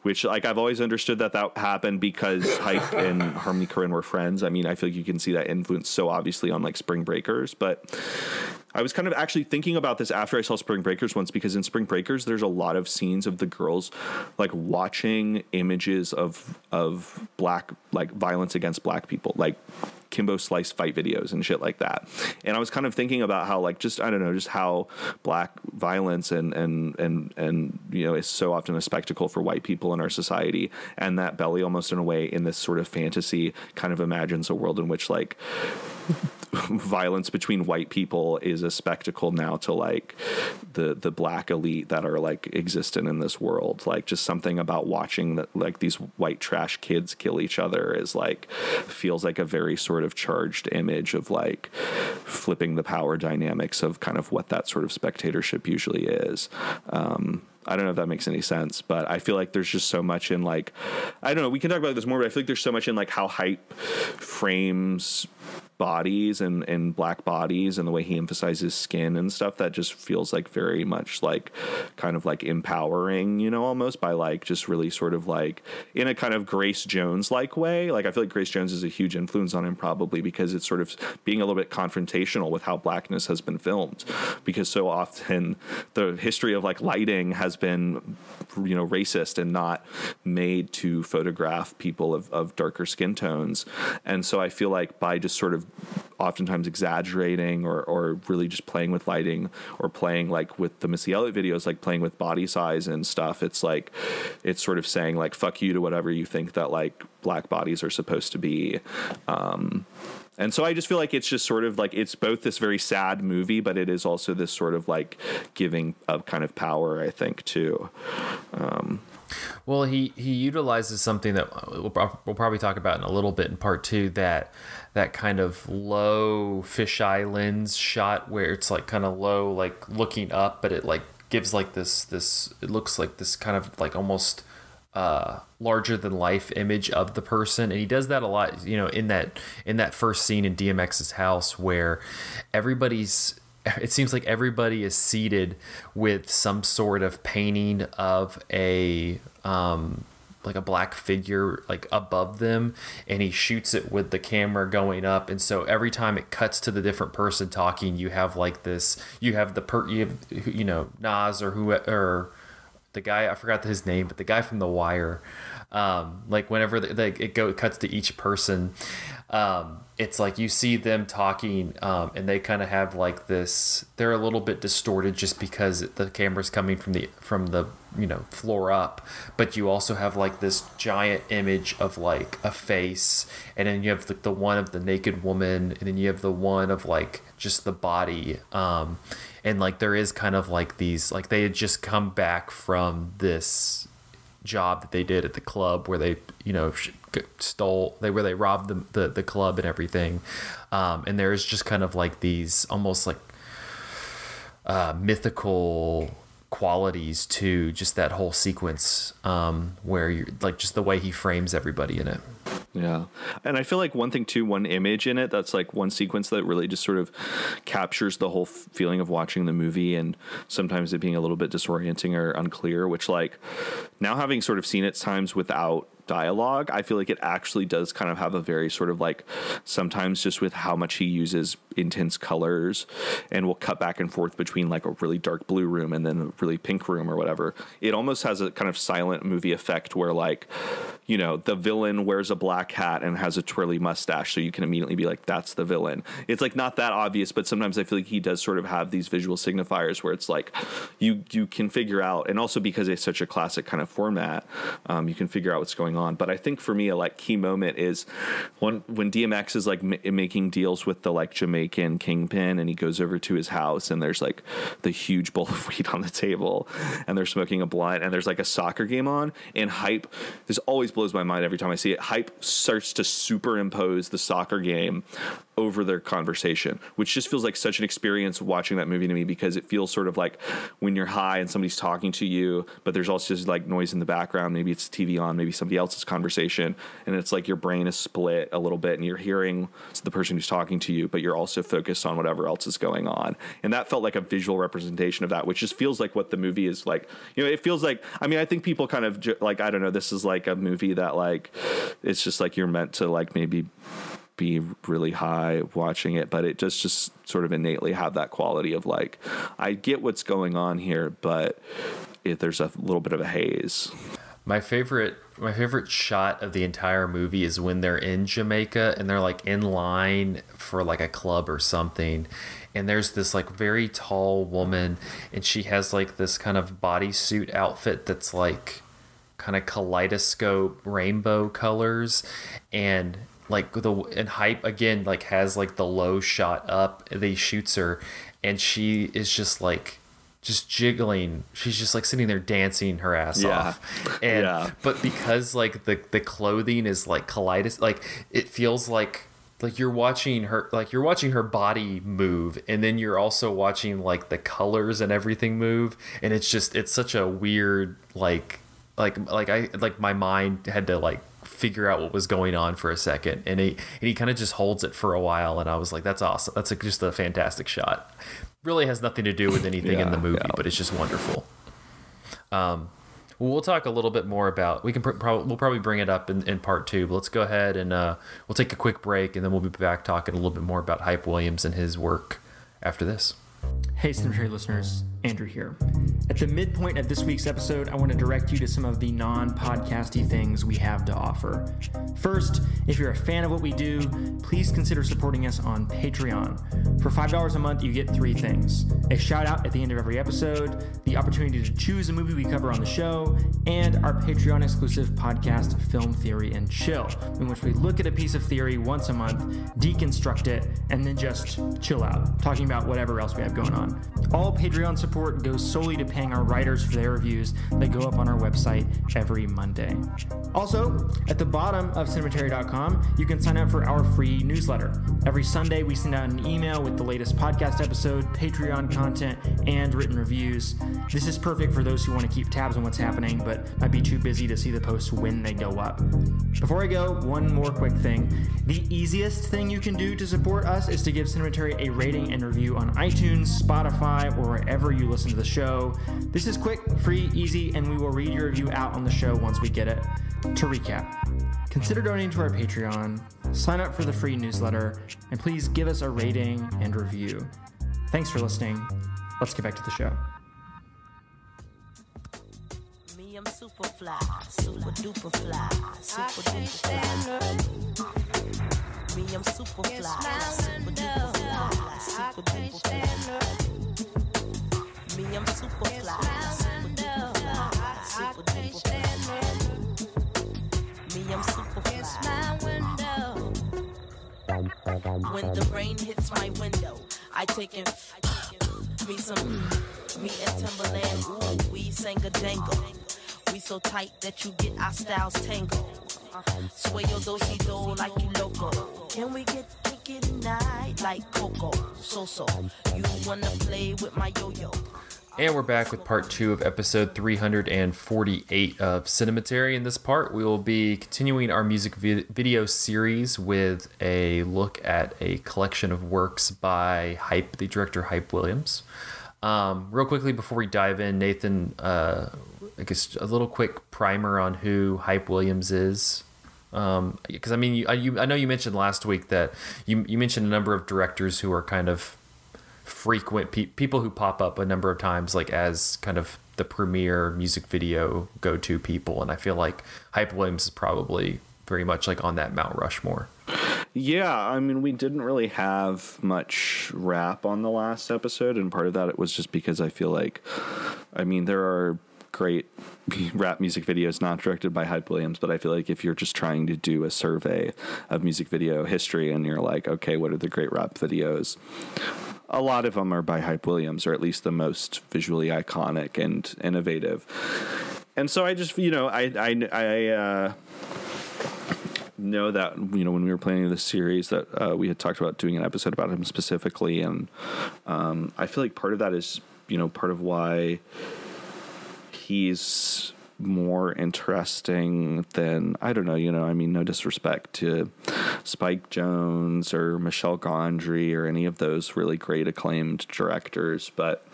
which like I've always understood that happened because Hype and Harmony Korine were friends. I mean, I feel like you can see that influence so obviously on like Spring Breakers, but I was kind of actually thinking about this after I saw Spring Breakers once, because in Spring Breakers there's a lot of scenes of the girls like watching images of black, like violence against black people, like Kimbo Slice fight videos and shit like that. And I was kind of thinking about how, like, just, I don't know, just how black violence and you know, is so often a spectacle for white people in our society, and that Belly almost in a way in this sort of fantasy kind of imagines a world in which like violence between white people is a spectacle now to like the black elite that are like existent in this world. Like, just something about watching that, like, these white trash kids kill each other is like, feels like a very sort of charged image of like flipping the power dynamics of kind of what that sort of spectatorship usually is. I don't know if that makes any sense, but I feel like there's just so much in like, I don't know, we can talk about this more, but I feel like there's so much in like how hype frames bodies and black bodies and the way he emphasizes skin and stuff that just feels like very much like kind of like empowering, you know, almost by like just really sort of like in a kind of Grace Jones like way. Like, I feel like Grace Jones is a huge influence on him, probably because it's sort of being a little bit confrontational with how blackness has been filmed, because so often the history of like lighting has been, you know, racist and not made to photograph people of darker skin tones. And so I feel like by just sort of oftentimes exaggerating or really just playing with lighting, or playing like with the Missy Elliott videos, like playing with body size and stuff, it's like, it's sort of saying like, fuck you to whatever you think that like black bodies are supposed to be. And so I just feel like it's just sort of like, it's both this very sad movie, but it is also this sort of like giving of kind of power, I think, too. Well, he utilizes something that we'll probably talk about in a little bit in part two, that kind of low fisheye lens shot where it's like kind of low, like looking up, but it like gives like this it looks like this kind of like almost larger than life image of the person. And he does that a lot, you know, in that first scene in DMX's house where it seems like everybody is seated with some sort of painting of a like a black figure like above them, and he shoots it with the camera going up. And so every time it cuts to the different person talking, you have like this, you have Nas or the guy, I forgot his name, but the guy from The Wire, like whenever it cuts to each person, it's like you see them talking, and they kind of have like this, they're a little bit distorted just because the camera's coming from the you know, floor up, but you also have like this giant image of like a face, and then you have the one of the naked woman, and then you have the one of like just the body, and like there is kind of like these, like they had just come back from this job that they did at the club where they, you know, where they robbed the club and everything, and there's just kind of like these almost like mythical qualities to just that whole sequence, where you're like just the way he frames everybody in it. Yeah. And I feel like one image in it, that's like one sequence that really just sort of captures the whole feeling of watching the movie, and sometimes it being a little bit disorienting or unclear, which like now having sort of seen it times without dialogue, I feel like it actually does kind of have a very sort of like, sometimes just with how much he uses intense colors, and will cut back and forth between like a really dark blue room and then a really pink room or whatever. It almost has a kind of silent movie effect where like, you know, the villain wears a black hat and has a twirly mustache, so you can immediately be like, that's the villain. It's like not that obvious, but sometimes I feel like he does sort of have these visual signifiers where it's like you can figure out, and also because it's such a classic kind of format, you can figure out what's going on. But I think for me a like key moment is when DMX is like making deals with the like Jamaican kingpin, and he goes over to his house, and there's like the huge bowl of weed on the table, and they're smoking a blunt, and there's like a soccer game on, and Hype, this always blows my mind every time I see it, Hype starts to superimpose the soccer game over their conversation, which just feels like such an experience watching that movie to me, because it feels sort of like when you're high and somebody's talking to you, but there's also just like noise in the background, maybe it's TV on, maybe somebody else's conversation, and it's like your brain is split a little bit, and you're hearing the person who's talking to you, but you're also focused on whatever else is going on. And that felt like a visual representation of that, which just feels like what the movie is like. You know, it feels like, I mean, I think people kind of like, I don't know, this is like a movie that like, it's just like you're meant to like maybe be really high watching it, but it just sort of innately have that quality of like, I get what's going on here, but there's a little bit of a haze. My favorite shot of the entire movie is when they're in Jamaica and they're like in line for like a club or something, and there's this like very tall woman, and she has like this kind of bodysuit outfit that's like kind of kaleidoscope rainbow colors, and like and Hype again like has like the low shot up, they shoots her, and she is just jiggling. She's just like sitting there dancing her ass off. And but because like the clothing is like like it feels like you're watching her body move, and then you're also watching like the colors and everything move, and it's such a weird like my mind had to like figure out what was going on for a second, and he kind of just holds it for a while, and I was like, that's awesome. That's just a fantastic shot. Really has nothing to do with anything in the movie, but it's just wonderful. We'll talk a little bit more about, we'll probably bring it up in part 2, but let's go ahead and we'll take a quick break, and then we'll be back talking a little bit more about Hype Williams and his work after this. Hey Cinematary listeners, Andrew here. At the midpoint of this week's episode, I want to direct you to some of the non-podcasty things we have to offer. First, if you're a fan of what we do, please consider supporting us on Patreon. For $5 a month, you get 3 things: a shout out at the end of every episode, the opportunity to choose a movie we cover on the show, and our Patreon exclusive podcast, Film Theory and Chill, in which we look at a piece of theory once a month, deconstruct it, and then just chill out, talking about whatever else we have going on. All Patreon support goes solely to paying our writers for their reviews that go up on our website every Monday. Also, at the bottom of cinematary.com, you can sign up for our free newsletter. Every Sunday, we send out an email with the latest podcast episode, Patreon content, and written reviews. This is perfect for those who want to keep tabs on what's happening, but might be too busy to see the posts when they go up. Before I go, one more quick thing. The easiest thing you can do to support us is to give Cinematary a rating and review on iTunes, Spotify, or wherever you listen to the show. This is quick, free, easy, and we will read your review out on the show once we get it. To recap, consider donating to our Patreon, sign up for the free newsletter, and please give us a rating and review. Thanks for listening. Let's get back to the show. I'm super fly, super duper fly, super duper fly. Me, I'm super fly, super duper fly, super duper fly. Me, I'm super fly, super duper fly, super duper fly. Me, I'm super fly. When the rain hits my window, I take in me some me and Timberland. Ooh, we sang a dangle. We so tight that you get our styles tangled. Sway your do-si-do like you loco. Can we get kinky tonight like Coco? So, you wanna play with my yo-yo? And we're back with part 2 of episode 348 of Cinematary. In this part, we will be continuing our music video series with a look at a collection of works by the director Hype Williams. Real quickly before we dive in, Nathan, I guess a little quick primer on who Hype Williams is. Because I mean, I know you mentioned last week that you mentioned a number of directors who are kind of frequent people who pop up a number of times, like as kind of the premier music video go-to people, and I feel like Hype Williams is probably very much like on that Mount Rushmore. Yeah, I mean, we didn't really have much rap on the last episode, and part of that it was just because I feel like, I mean, there are great rap music videos not directed by Hype Williams, but I feel like if you're just trying to do a survey of music video history and you're like, okay, what are the great rap videos? A lot of them are by Hype Williams, or at least the most visually iconic and innovative. And so I just, I know that, when we were planning this series that we had talked about doing an episode about him specifically. And I feel like part of that is, part of why he's more interesting than, I don't know, I mean, no disrespect to Spike Jonze or Michel Gondry or any of those really great acclaimed directors, but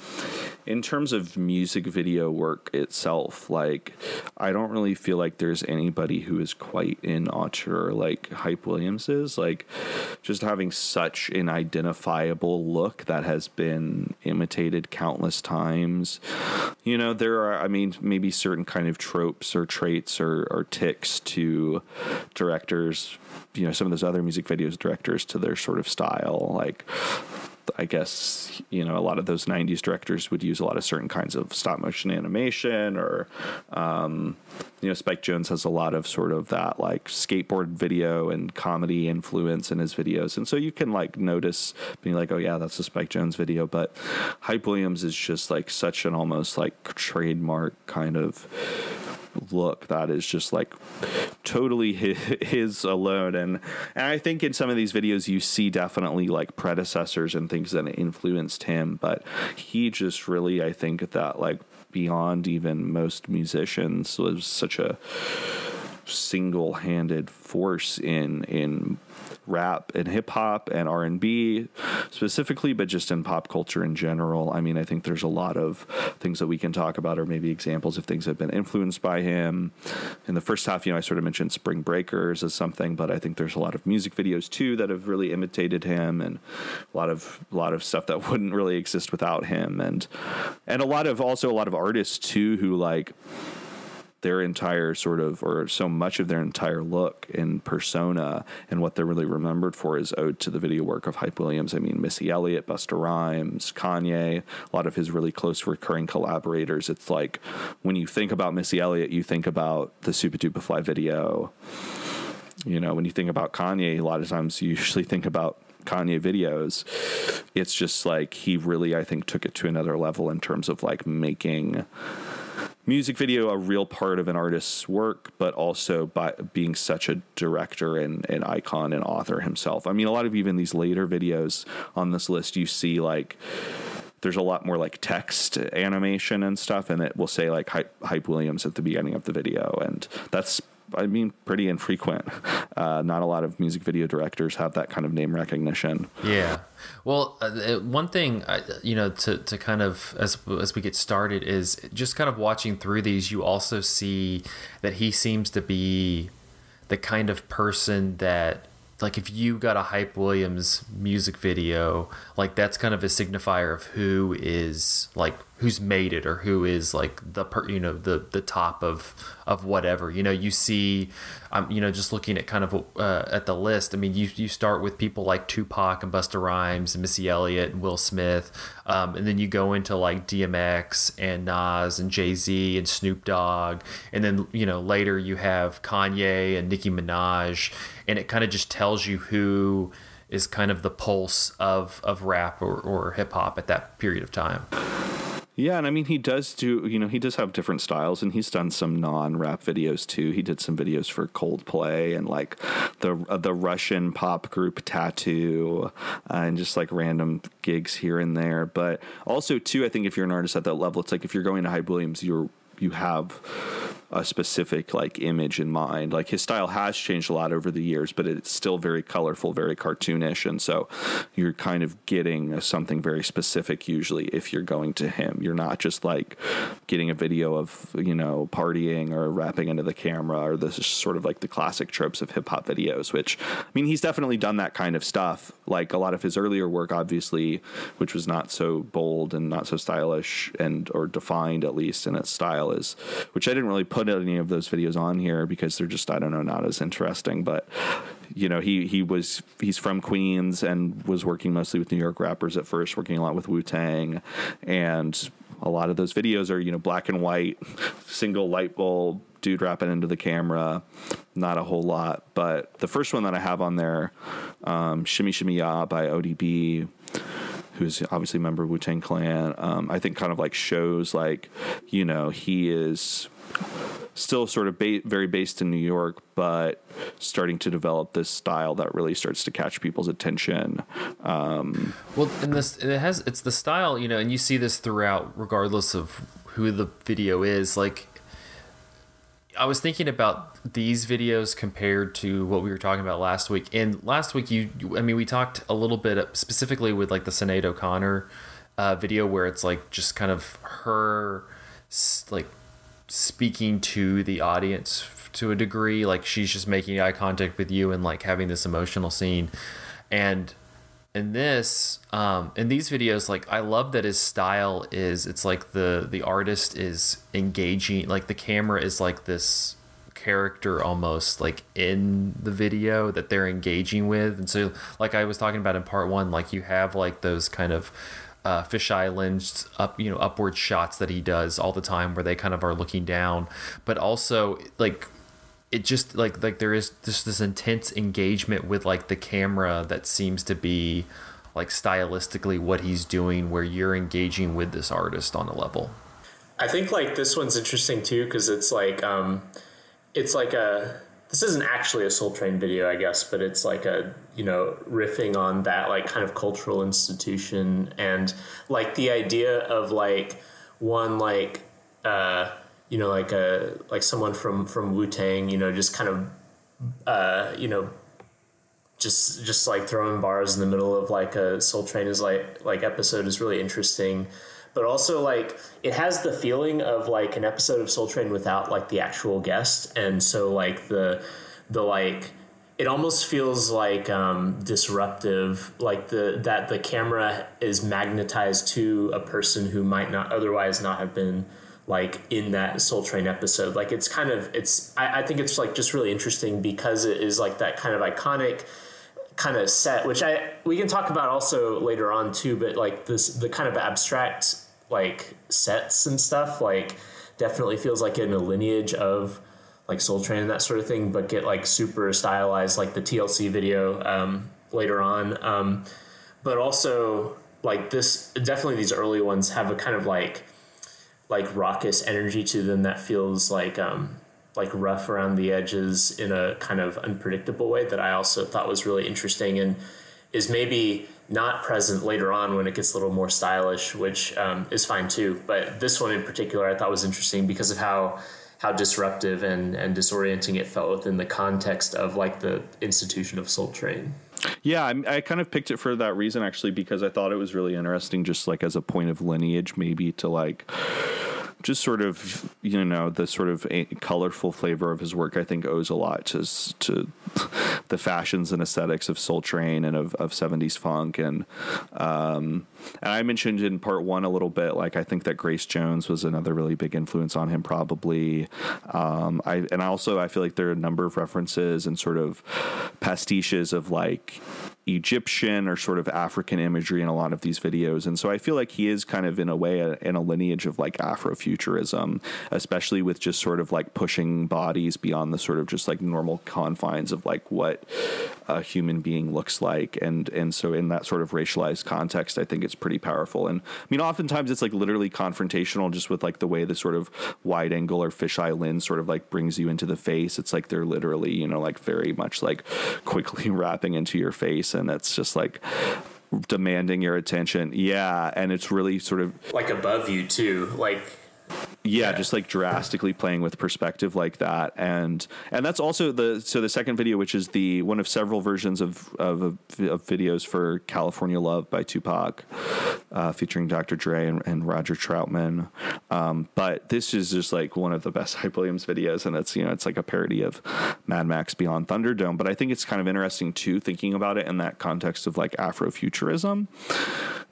in terms of music video work itself, like, I don't really feel like there's anybody who is quite in auteur like Hype Williams is. Like, just having such an identifiable look that has been imitated countless times. There are, I mean, maybe certain kind of tropes or traits or ticks to directors, some of those other music videos directors, to their sort of style. Like, I guess, a lot of those 90s directors would use a lot of certain kinds of stop motion animation, or, Spike Jonze has a lot of sort of that like skateboard video and comedy influence in his videos. And so you can like notice being like, oh yeah, that's a Spike Jonze video. But Hype Williams is just like such an almost like trademark kind of look that is just like totally his alone. And I think in some of these videos you see definitely like predecessors and things that influenced him, but he just really, I think that like beyond even most musicians was such a single-handed force in rap and hip-hop and R&B specifically, but just in pop culture in general. I mean, I think there's a lot of things that we can talk about, or maybe examples of things that have been influenced by him. In the first half, I sort of mentioned Spring Breakers as something, but I think there's a lot of music videos too that have really imitated him, and a lot of stuff that wouldn't really exist without him, and a lot of artists too who like their entire sort of, or so much of their entire look and persona and what they're really remembered for is owed to the video work of Hype Williams. I mean, Missy Elliott, Busta Rhymes, Kanye, a lot of his really close recurring collaborators. It's like when you think about Missy Elliott, you think about the Super Duper Fly video. When you think about Kanye, a lot of times you usually think about Kanye videos. It's just like he really, I think, took it to another level in terms of like making music video a real part of an artist's work, but also by being such a director and an icon and author himself. I mean, a lot of even these later videos on this list, you see like there's a lot more like text animation and stuff, and it will say like Hype Williams at the beginning of the video, and that's, I mean, pretty infrequent. Not a lot of music video directors have that kind of name recognition. Yeah. Well, one thing, to kind of, as we get started, is just kind of watching through these, you also see that he seems to be the kind of person that, like, if you got a Hype Williams music video, like, that's kind of a signifier of who is, like, who's made it, or who is like the top of whatever. You see, just looking at kind of at the list. I mean, you start with people like Tupac and Busta Rhymes and Missy Elliott and Will Smith, and then you go into like DMX and Nas and Jay-Z and Snoop Dogg, and then later you have Kanye and Nicki Minaj, and it kind of just tells you who is kind of the pulse of rap or hip hop at that period of time. Yeah, and I mean, he does have different styles, and he's done some non-rap videos too. He did some videos for Coldplay and like the Russian pop group Tattoo, and just like random gigs here and there. But also too, I think if you're an artist at that level, it's like if you're going to Hype Williams, you have a specific like image in mind. Like his style has changed a lot over the years, but it's still very colorful, very cartoonish, and so you're kind of getting something very specific usually if you're going to him. You're not just like getting a video of partying or rapping into the camera, or this is sort of like the classic tropes of hip hop videos, which, I mean, he's definitely done that kind of stuff. Like a lot of his earlier work, obviously, which was not so bold and not so stylish or defined, at least in its style, is, which I didn't really put any of those videos on here because they're just, I don't know, not as interesting. But he's from Queens and was working mostly with New York rappers at first, working a lot with Wu-Tang, and a lot of those videos are black and white, single light bulb, dude rapping into the camera, not a whole lot. But the first one that I have on there, Shimmy Shimmy Ya by ODB, who's obviously a member of Wu-Tang Clan, I think kind of like shows like, he is still sort of very based in New York, but starting to develop this style that really starts to catch people's attention. Well, and it's the style, and you see this throughout, regardless of who the video is. Like, I was thinking about these videos compared to what we were talking about last week. And last week, we talked a little bit specifically with like the Sinead O'Connor video, where it's like just kind of her like speaking to the audience to a degree, like she's just making eye contact with you and like having this emotional scene. And in these videos, like I love that his style is, it's like the artist is engaging, like the camera is like this character almost like in the video that they're engaging with. And so like I was talking about in part one, like you have like those kind of fisheye lens upward shots that he does all the time where they kind of are looking down, but also like it just like there is just this intense engagement with like the camera that seems to be like stylistically what he's doing, where you're engaging with this artist on a level. I think like this one's interesting too, because it's like this isn't actually a Soul Train video, I guess, but it's like a, riffing on that like kind of cultural institution, and like the idea of like one like like someone from Wu-Tang, just kind of just like throwing bars in the middle of like a Soul Train is like episode is really interesting. But also like it has the feeling of like an episode of Soul Train without like the actual guest, and so like the like it almost feels like disruptive, like that the camera is magnetized to a person who might not otherwise not have been like in that Soul Train episode. Like it's kind of I think it's like just really interesting because it is like that kind of iconic kind of set, which we can talk about also later on too, but like the kind of abstract like sets and stuff like definitely feels like in a lineage of like Soul Train and that sort of thing, but get like super stylized like the TLC video later on, but also like this definitely these early ones have a kind of like raucous energy to them that feels like rough around the edges in a kind of unpredictable way that I also thought was really interesting and is maybe not present later on when it gets a little more stylish, which is fine too. But this one in particular I thought was interesting because of how disruptive and disorienting it felt within the context of like the institution of Soul Train. Yeah, I kind of picked it for that reason, actually, because I thought it was really interesting just like as a point of lineage, maybe to like just sort of, the sort of colorful flavor of his work, I think owes a lot to the fashions and aesthetics of Soul Train and of 70s funk. And I mentioned in part one a little bit, like, I think that Grace Jones was another really big influence on him, probably. I feel like there are a number of references and sort of pastiches of like Egyptian or sort of African imagery in a lot of these videos. And so I feel like he is kind of in a way in a lineage of like Afrofuturism, especially with just sort of like pushing bodies beyond the sort of just like normal confines of like what a human being looks like. And so in that sort of racialized context, I think it's pretty powerful. And I mean, oftentimes it's like literally confrontational just with like the way the sort of wide angle or fisheye lens sort of like brings you into the face. It's like they're literally, like very much like quickly wrapping into your face. And it's just like demanding your attention. Yeah. And it's really sort of like above you too. Like, yeah, just like drastically playing with perspective like that. And that's also the second video, which is the one of several versions of videos for California Love by Tupac, featuring Dr. Dre and Roger Troutman. But this is just like one of the best Hype Williams videos. And it's like a parody of Mad Max Beyond Thunderdome. But I think it's kind of interesting too, thinking about it in that context of like Afrofuturism,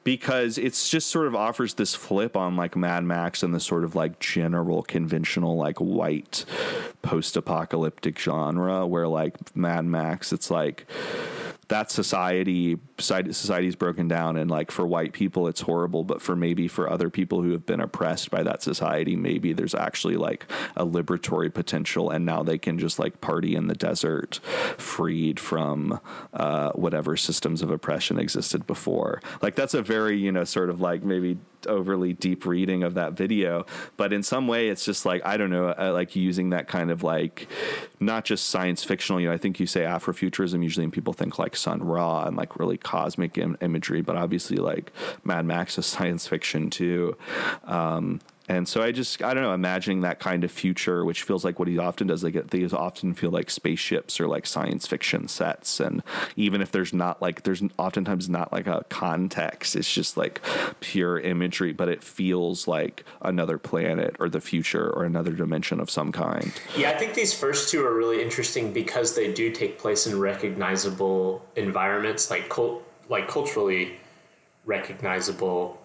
because it's just sort of offers this flip on like Mad Max and the sort of like general conventional like white post-apocalyptic genre, where like Mad Max, it's like that society's broken down, and like for white people it's horrible, but for other people who have been oppressed by that society, maybe there's actually like a liberatory potential, and now they can just like party in the desert freed from whatever systems of oppression existed before. Like that's a very sort of like maybe overly deep reading of that video, but in some way it's just like, I don't know, like using that kind of like not just science fictional, I think you say Afrofuturism usually and people think like Sun Ra and like really cosmic imagery, but obviously like Mad Max is science fiction too. And so I don't know, imagining that kind of future, which feels like what he often does. These often feel like spaceships or like science fiction sets. And even if there's oftentimes not like a context, it's just like pure imagery, but it feels like another planet or the future or another dimension of some kind. Yeah, I think these first two are really interesting because they do take place in recognizable environments, like culturally recognizable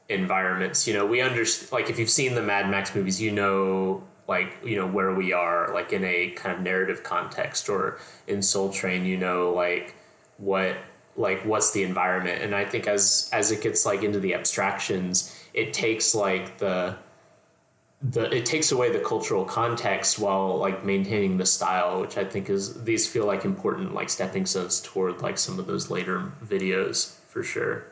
environments. You know, we understand, like, if you've seen the Mad Max movies, you know, like, you know, where we are, like, in a kind of narrative context, or in Soul Train, you know, like, what's the environment. And I think as it gets, like, into the abstractions, it takes, like, it takes away the cultural context while, like, maintaining the style, which I think these feel like important, like, stepping stones toward, like, some of those later videos, for sure.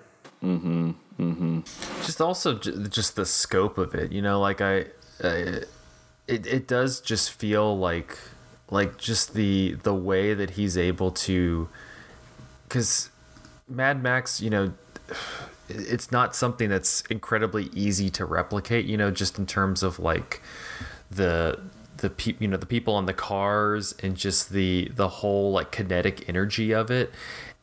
Mm-hmm. Mm-hmm. Just also just the scope of it, you know, like it does just feel like just the way that he's able to, because Mad Max, you know, it's not something that's incredibly easy to replicate, you know, just in terms of like the people on the cars and just the whole like kinetic energy of it.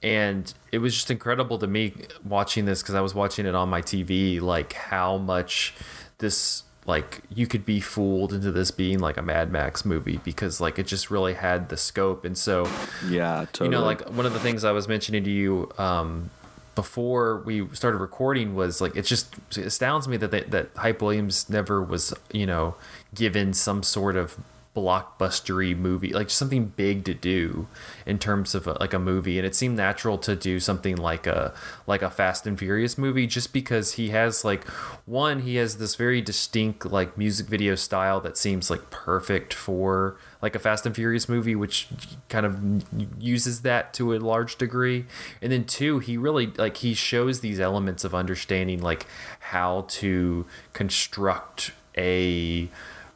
And it was just incredible to me watching this, because I was watching it on my TV, like how much this, like, you could be fooled into this being like a Mad Max movie, because like it just really had the scope. And so, yeah, totally. You know, like one of the things I was mentioning to you before we started recording was like, it astounds me that Hype Williams never was, you know, given some sort of blockbustery movie, like something big to do in terms of a movie. And it seemed natural to do something like a Fast and Furious movie, just because he has this very distinct like music video style that seems like perfect for like a Fast and Furious movie, which kind of uses that to a large degree. And then two, he really like, he shows these elements of understanding like how to construct a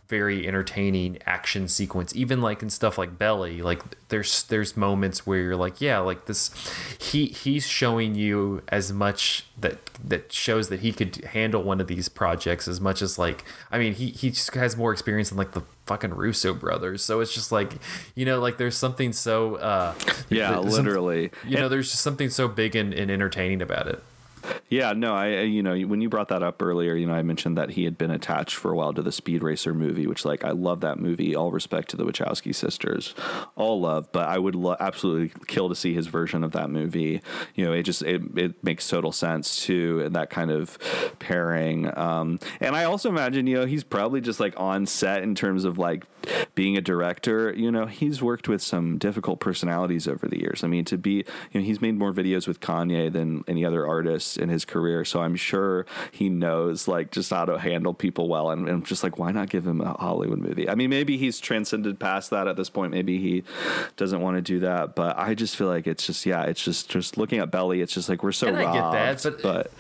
very entertaining action sequence, even like in stuff like Belly. Like there's moments where you're like, yeah, like this, he's showing you as much that shows that he could handle one of these projects, as much as like, I mean, he just has more experience than like the fucking Russo brothers. So it's just like, you know, like there's something so yeah, literally, you know, there's just something so big and entertaining about it. Yeah, no, I you know, when you brought that up earlier, you know, I mentioned that he had been attached for a while to the Speed Racer movie, which, like, I love that movie. All respect to the Wachowski sisters, all love, but I would absolutely kill to see his version of that movie. You know, it makes total sense too, and that kind of pairing. And I also imagine, you know, he's probably just like on set in terms of like being a director. You know, he's worked with some difficult personalities over the years. I mean, you know, he's made more videos with Kanye than any other artist in his career, so I'm sure he knows like just how to handle people well, and just like, why not give him a Hollywood movie? I mean, maybe he's transcended past that at this point, maybe he doesn't want to do that, but I just feel like it's just looking at Belly, it's just like, we're so and robbed. I get that, but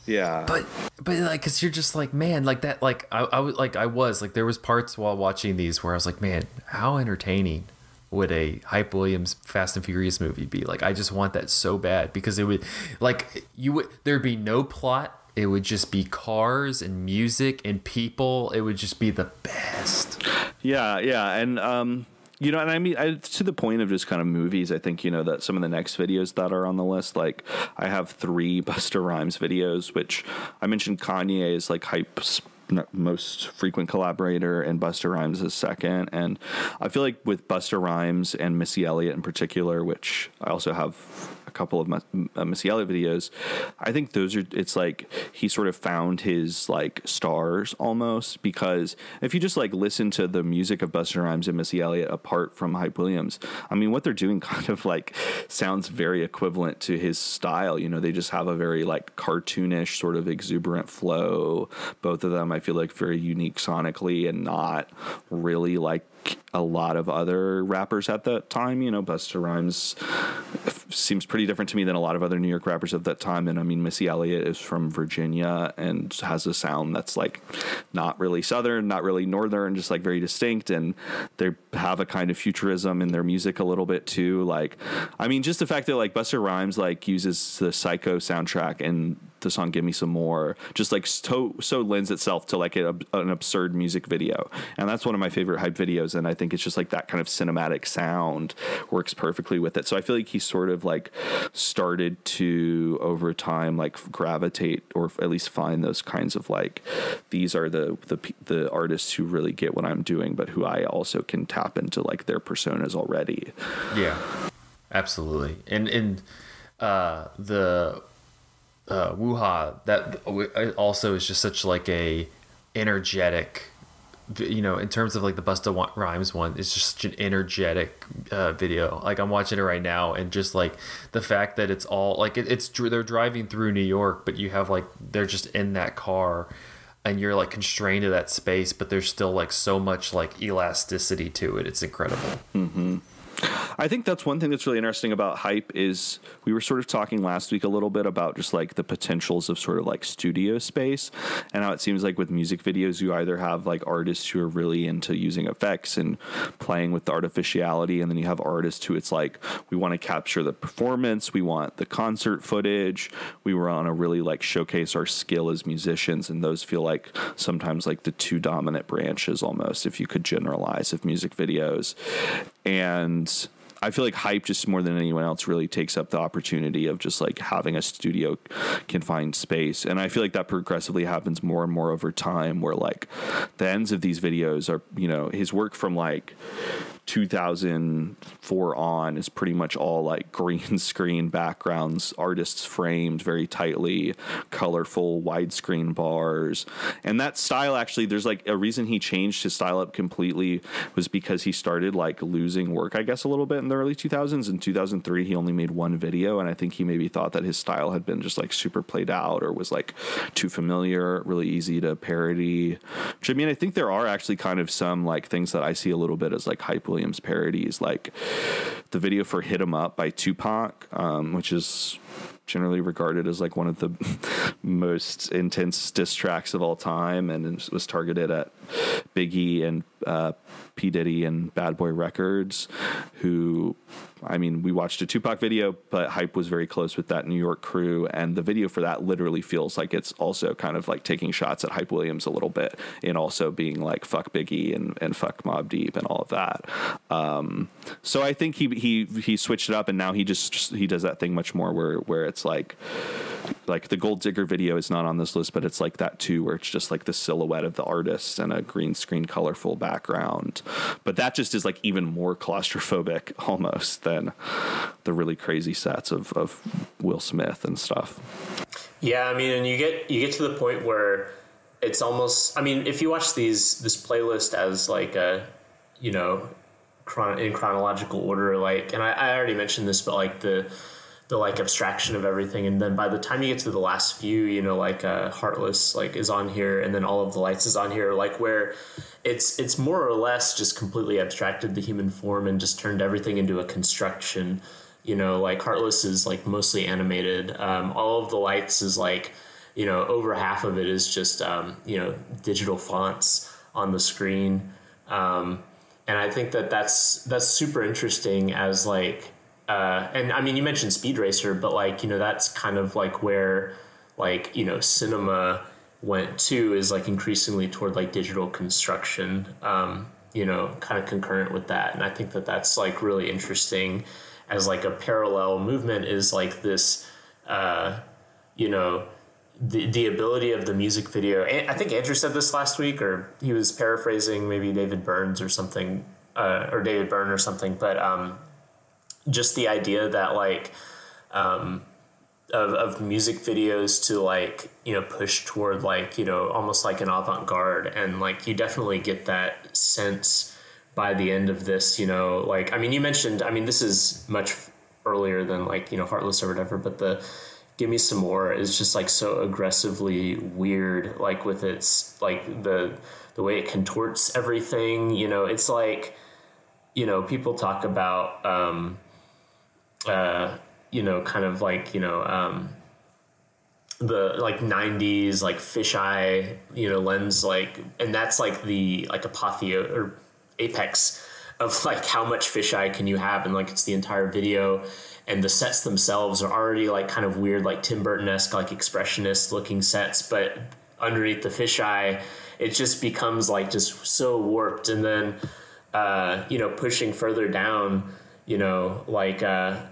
yeah, but like, because you're just like, man, like that, like I was like, there was parts while watching these where I was like, man, how entertaining would a Hype Williams Fast and Furious movie be? Like, I just want that so bad, because it would, like, there'd be no plot. It would just be cars and music and people. It would just be the best. Yeah. And, you know, and I mean, to the point of just kind of movies, I think, you know, that some of the next videos that are on the list, like, I have 3 Busta Rhymes videos, which I mentioned Kanye is like Hype's most frequent collaborator and Busta Rhymes is second. And I feel like with Busta Rhymes and Missy Elliott in particular, which I also have a couple of Missy Elliott videos, I think it's like he sort of found his like stars almost, because if you just like listen to the music of Busta Rhymes and Missy Elliott apart from Hype Williams, I mean, what they're doing kind of like sounds very equivalent to his style. You know, they just have a very like cartoonish sort of exuberant flow. Both of them, I feel like, very unique sonically and not really like a lot of other rappers at that time. You know, Busta Rhymes seems pretty different to me than a lot of other New York rappers at that time. And I mean, Missy Elliott is from Virginia and has a sound that's like not really Southern, not really Northern, just like very distinct. And they have a kind of futurism in their music a little bit too. Like, I mean, just the fact that like Busta Rhymes like uses the Psycho soundtrack and the song "Give Me Some More" just like so lends itself to like an absurd music video, and that's one of my favorite Hype videos. And I think it's just like that kind of cinematic sound works perfectly with it. So I feel like he sort of like started to over time like gravitate or at least find those kinds of like, these are the artists who really get what I'm doing, but who I also can tap into like their personas already. Yeah, absolutely. And the Woo-Ha, that also is just such like a energetic, you know, in terms of like the Busta Rhymes one, it's just such an energetic video. Like I'm watching it right now, and just like the fact that it's all like they're driving through New York, but you have like they're just in that car, and you're like constrained to that space, but there's still like so much like elasticity to it. It's incredible. Mm-hmm. I think that's one thing that's really interesting about Hype is we were sort of talking last week a little bit about just like the potentials of sort of like studio space, and how it seems like with music videos you either have like artists who are really into using effects and playing with the artificiality, and then you have artists who it's like we want to capture the performance, we want the concert footage, we want to really like showcase our skill as musicians, and those feel like sometimes like the two dominant branches almost, if you could generalize, of music videos. And I feel like Hype just more than anyone else really takes up the opportunity of just like having a studio confined space. And I feel like that progressively happens more and more over time, where like the ends of these videos are, you know, his work from like 2004 on is pretty much all like green screen backgrounds, artists framed very tightly, colorful widescreen bars. And that style, actually, there's like a reason he changed his style up completely was because he started like losing work, I guess, a little bit in the early 2000s. In 2003, he only made one video, and I think he maybe thought that his style had been just like super played out or was like too familiar, really easy to parody. Which, I mean, I think there are actually kind of some like things that I see a little bit as like Hype Williams parodies, like the video for "Hit 'Em Up" by Tupac, which is generally regarded as like one of the most intense diss tracks of all time, and it was targeted at Biggie and P. Diddy and Bad Boy Records, who, I mean, we watched a Tupac video, but Hype was very close with that New York crew, and the video for that literally feels like it's also kind of like taking shots at Hype Williams a little bit, and also being like fuck Biggie and fuck Mobb Deep and all of that. So I think he switched it up, and now he does that thing much more where it's like the Gold Digger video is not on this list, but it's like that too, where it's just like the silhouette of the artist and a green screen colorful background. But that just is like even more claustrophobic almost than the really crazy sets of Will Smith and stuff. Yeah, I mean, and you get to the point where it's almost, I mean, if you watch this playlist as like a, you know, in chronological order, like, and I already mentioned this, but like the like abstraction of everything, and then by the time you get to the last few, you know, like Heartless like is on here, and then All of the Lights is on here, like where it's more or less just completely abstracted the human form and just turned everything into a construction. You know, like Heartless is like mostly animated. All of the Lights is like, you know, over half of it is just you know, digital fonts on the screen, and I think that's super interesting as like. And I mean, you mentioned Speed Racer, but like, you know, that's kind of like where like, you know, cinema went to, is like increasingly toward like digital construction, you know, kind of concurrent with that. And I think that's like really interesting as like a parallel movement, is like this, you know, the ability of the music video. I think Andrew said this last week, or he was paraphrasing maybe David Byrne or something, but just the idea that like of music videos to like, you know, push toward like, you know, almost like an avant-garde, and like you definitely get that sense by the end of this, you know, like, I mean, you mentioned, I mean, this is much earlier than like, you know, Heartless or whatever, but the Give Me Some More is just like so aggressively weird, like with its like the way it contorts everything, you know. It's like, you know, people talk about you know, kind of like, you know, the like 90s like fisheye, you know, lens, like, and that's like the like apotheosis or apex of like how much fisheye can you have, and like it's the entire video, and the sets themselves are already like kind of weird, like Tim Burton-esque, like expressionist looking sets, but underneath the fisheye it just becomes like just so warped. And then pushing further down, like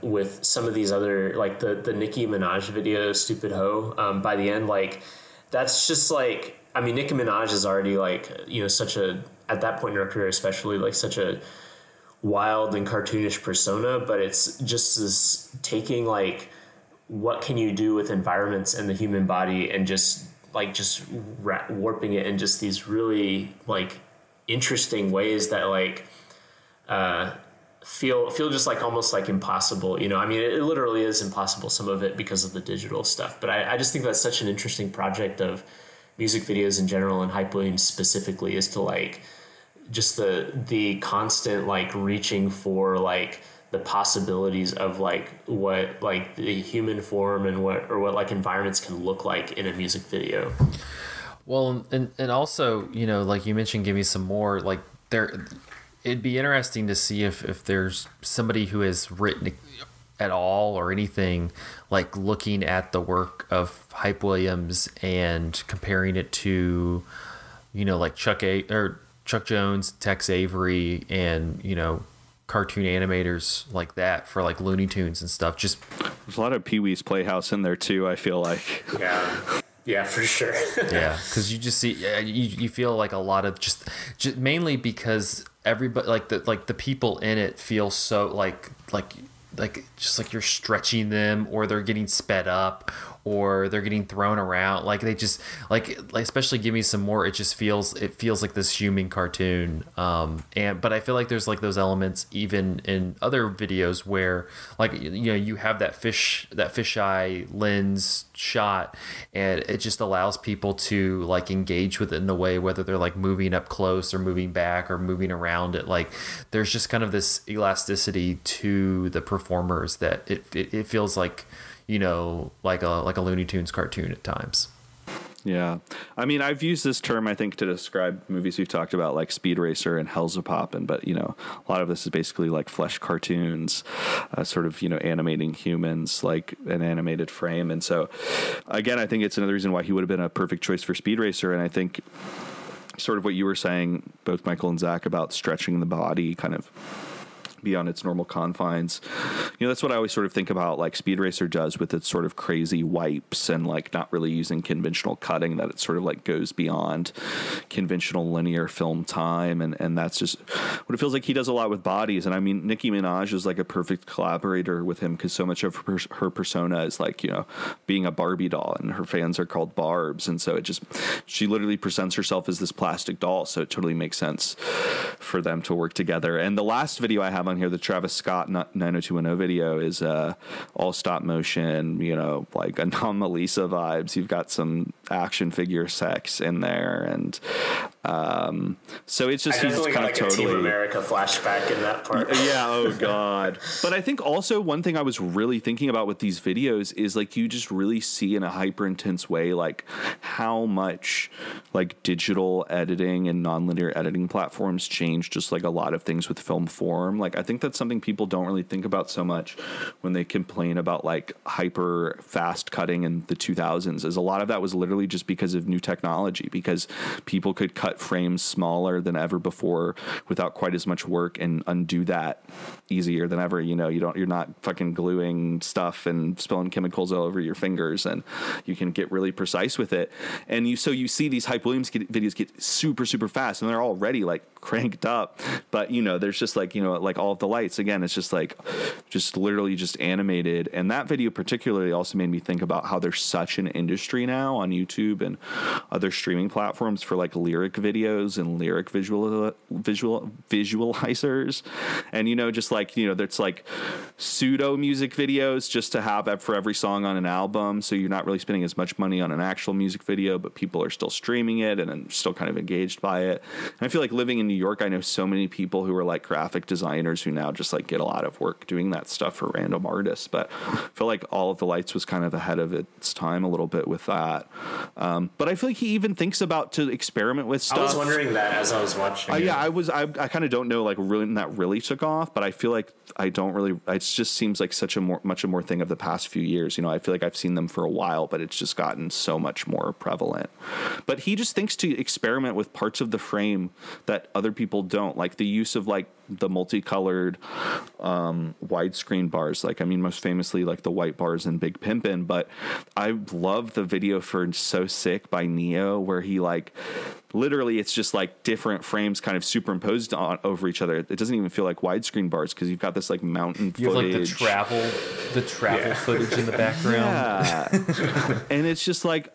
with some of these other, like the Nicki Minaj video, Stupid Ho, by the end, like that's just like, I mean, Nicki Minaj is already like, such a, at that point in her career especially, like such a wild and cartoonish persona, but it's just this taking like what can you do with environments and the human body and just warping it in just these really like interesting ways that like feel just like almost like impossible. I mean, it literally is impossible, some of it, because of the digital stuff, but I just think that's such an interesting project of music videos in general, and Hype Williams specifically, is to like just the constant like reaching for like the possibilities of like what like the human form and what like environments can look like in a music video. Well, and also, like you mentioned, Give Me Some More, like it'd be interesting to see if there's somebody who has written at all or anything, like looking at the work of Hype Williams and comparing it to, like Chuck Jones, Tex Avery, and, cartoon animators like that for like Looney Tunes and stuff. Just there's a lot of Pee-wee's Playhouse in there too, I feel like. Yeah, for sure. Yeah, because you just see, you feel like a lot of just mainly because everybody, like the people in it feel so like just like you're stretching them, or they're getting sped up, or they're getting thrown around. Like they just like especially Give Me Some More. It feels like this human cartoon. But I feel like there's like those elements even in other videos where like, you have that fisheye lens shot, and it just allows people to like engage with it in the way, whether they're like moving up close or moving back or moving around it. Like there's just kind of this elasticity to the performers that it feels like, like a Looney Tunes cartoon at times. Yeah. I mean, I've used this term, I think, to describe movies we've talked about, like Speed Racer and Hell's a Poppin', but, a lot of this is basically like flesh cartoons, sort of, animating humans, like an animated frame. And so, again, I think it's another reason why he would have been a perfect choice for Speed Racer. And I think sort of what you were saying, both Michael and Zach, about stretching the body kind of beyond its normal confines. That's what I always sort of think about, like Speed Racer does with its sort of crazy wipes and like not really using conventional cutting, that it sort of like goes beyond conventional linear film time. And that's just what it feels like he does a lot with bodies. And I mean, Nicki Minaj is like a perfect collaborator with him, because so much of her persona is like, being a Barbie doll, and her fans are called Barbs. And so she literally presents herself as this plastic doll. So it totally makes sense for them to work together. And the last video I have on here, the Travis Scott 90210 video, is all stop motion, like Anomalisa vibes. You've got some action figure sex in there, and so it's just, he's kind of like totally a Team America flashback in that part. Yeah, oh god. But I think also one thing I was really thinking about with these videos is like you just really see in a hyper intense way like how much like digital editing and nonlinear editing platforms change just like a lot of things with film form. Like I think that's something people don't really think about so much when they complain about like hyper fast cutting in the 2000s, is a lot of that was literally just because of new technology, because people could cut frames smaller than ever before without quite as much work and undo that easier than ever. You're not fucking gluing stuff and spilling chemicals all over your fingers, and you can get really precise with it. And you see these Hype Williams videos get super, super fast, and they're already like cranked up, but there's just like, like all of the lights, again, it's just like literally just animated. And that video particularly also made me think about how there's such an industry now on YouTube and other streaming platforms for like lyric videos and lyric visualizers, and just like there's like pseudo music videos just to have for every song on an album, so you're not really spending as much money on an actual music video, but people are still streaming it and still kind of engaged by it. And I feel like living in New York, I know so many people who are like graphic designers designers who now just like get a lot of work doing that stuff for random artists. But I feel like All of the Lights was kind of ahead of its time a little bit with that. But I feel like he even thinks about to experiment with stuff. I was wondering that as I was watching. I kind of don't know, like, really, that really took off, but I feel like it just seems like much more thing of the past few years. You know, I feel like I've seen them for a while, but it's just gotten so much more prevalent. But he just thinks to experiment with parts of the frame that other people don't, like the use of like the multicolored widescreen bars. Like, I mean, most famously, like the white bars in Big Pimpin', but I love the video for So Sick by Neo, where he like literally it's just like different frames kind of superimposed over each other. It doesn't even feel like widescreen bars because you've got this like mountain footage. You have like the travel footage in the background. Yeah. And it's just like,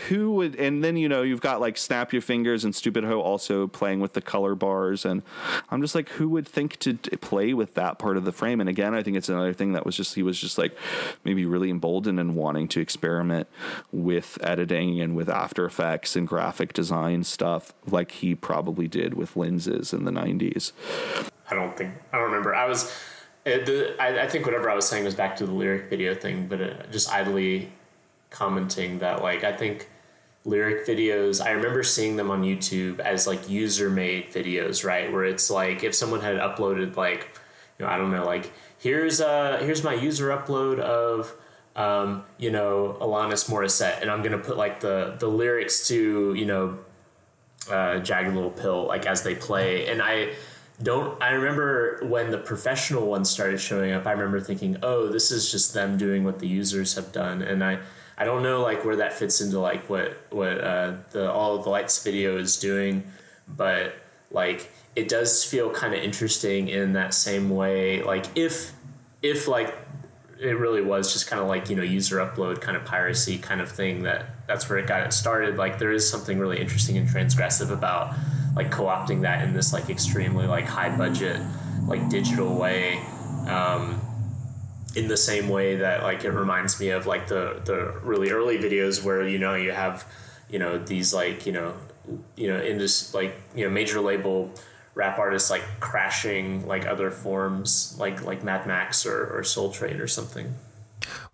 who would, and then, you know, you've got like Snap Your Fingers and Stupid Ho also playing with the color bars. And I'm just like, who would think to play with that part of the frame? And again, I think it's another thing that was just, he was just like maybe really emboldened and wanting to experiment with editing and with After Effects and graphic design stuff like he probably did with lenses in the 90s. I don't remember. I think whatever I was saying was back to the lyric video thing, but just idly commenting that, like, I think lyric videos, I remember seeing them on YouTube as like user made videos, right? Where it's like if someone had uploaded like, you know, I don't know, like here's my user upload of you know, Alanis Morissette, and I'm gonna put like the lyrics to, you know, Jagged Little Pill like as they play. And I remember when the professional ones started showing up, I remember thinking, oh, this is just them doing what the users have done. And I don't know like where that fits into like what the All of the Lights video is doing, but like it does feel kind of interesting in that same way. Like if like it really was just kind of like, you know, user upload kind of piracy kind of thing, that's where it got started. Like there is something really interesting and transgressive about like co-opting that in this like extremely like high budget like digital way. In the same way that like it reminds me of like the really early videos where, you know, you have, you know, these like, you know, in just like, you know, major label rap artists like crashing like other forms like Mad Max or Soul Train or something.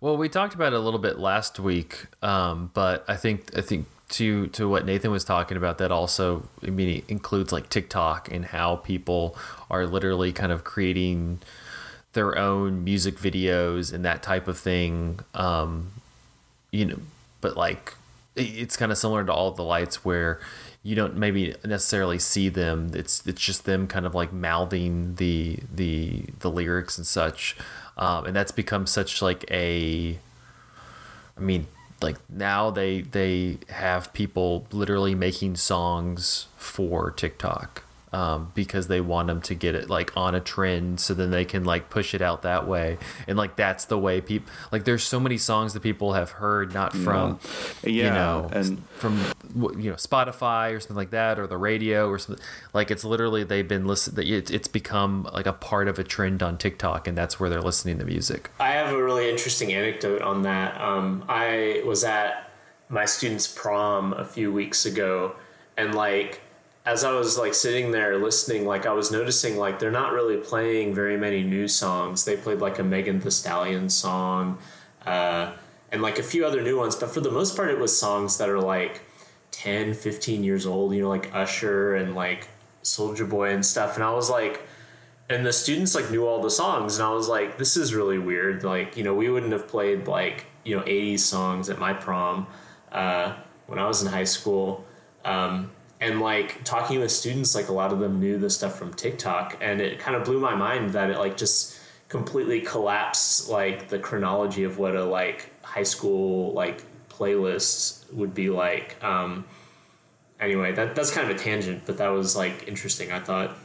Well, we talked about it a little bit last week, but I think to what Nathan was talking about, that also, I mean, it includes like TikTok and how people are literally kind of creating their own music videos and that type of thing, you know, but like it's kind of similar to All of the Lights where you don't maybe necessarily see them. It's just them kind of like mouthing the lyrics and such, and that's become such like I mean, like now they have people literally making songs for TikTok. Because they want them to get it like on a trend, so then they can like push it out that way. And like that's the way people, like there's so many songs that people have heard not from you know, and from, you know, Spotify or something like that, or the radio or something. Like it's literally they've been listening, it's become like a part of a trend on TikTok, and that's where they're listening to music. I have a really interesting anecdote on that. I was at my student's prom a few weeks ago, and like as I was like sitting there listening, like I was noticing like they're not really playing very many new songs. They played like a Megan Thee Stallion song, and like a few other new ones, but for the most part it was songs that are like 10, 15 years old, you know, like Usher and like Soulja Boy and stuff. And I was like, and the students like knew all the songs, and I was like, this is really weird. Like, you know, we wouldn't have played like, you know, 80s songs at my prom when I was in high school. And like talking with students, like a lot of them knew the stuff from TikTok, and it kind of blew my mind that it like just completely collapsed like the chronology of what a like high school like playlist would be like. Anyway, that's kind of a tangent, but that was like interesting, I thought.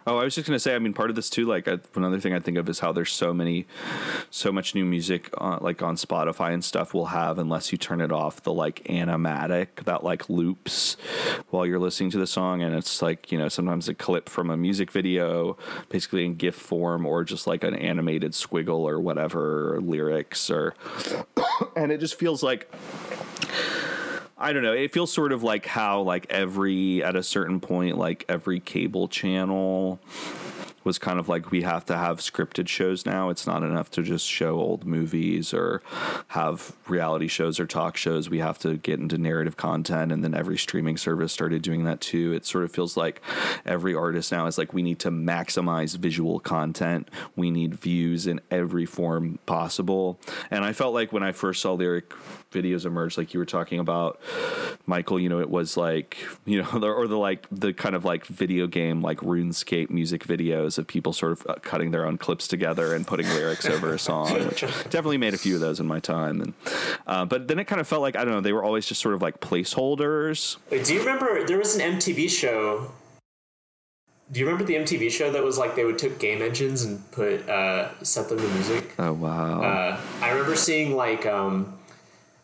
Oh, I was just going to say, I mean, part of this too, like another thing I think of is how there's so much new music like on Spotify and stuff will have, unless you turn it off, the like animatic that like loops while you're listening to the song. And it's like, you know, sometimes a clip from a music video, basically in GIF form, or just like an animated squiggle or whatever, or lyrics, or, and it just feels like, I don't know. It feels sort of like how like at a certain point, like every cable channel was kind of like, we have to have scripted shows now. It's not enough to just show old movies or have reality shows or talk shows. We have to get into narrative content, and then every streaming service started doing that too. It sort of feels like every artist now is like, we need to maximize visual content. We need views in every form possible. And I felt like when I first saw lyric videos emerge, like you were talking about, Michael, you know, it was like, you know, the kind of like video game, like RuneScape music videos of people sort of cutting their own clips together and putting lyrics over a song, which definitely made a few of those in my time. And but then it kind of felt like, I don't know, they were always just sort of like placeholders. Wait, do you remember there was an MTV show? Do you remember the MTV show that was like they would took game engines and put set them to music? Oh wow! I remember seeing like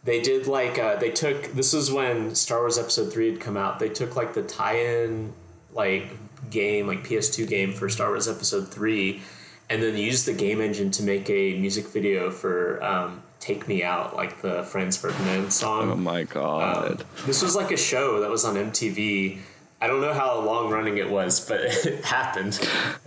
they did like they took, this was when Star Wars Episode 3 had come out. They took like the tie-in like game, like PS2 game for Star Wars Episode 3, and then used the game engine to make a music video for Take Me Out, like the Franz Ferdinand song. Oh my god. This was like a show that was on MTV. I don't know how long running it was, but it happened.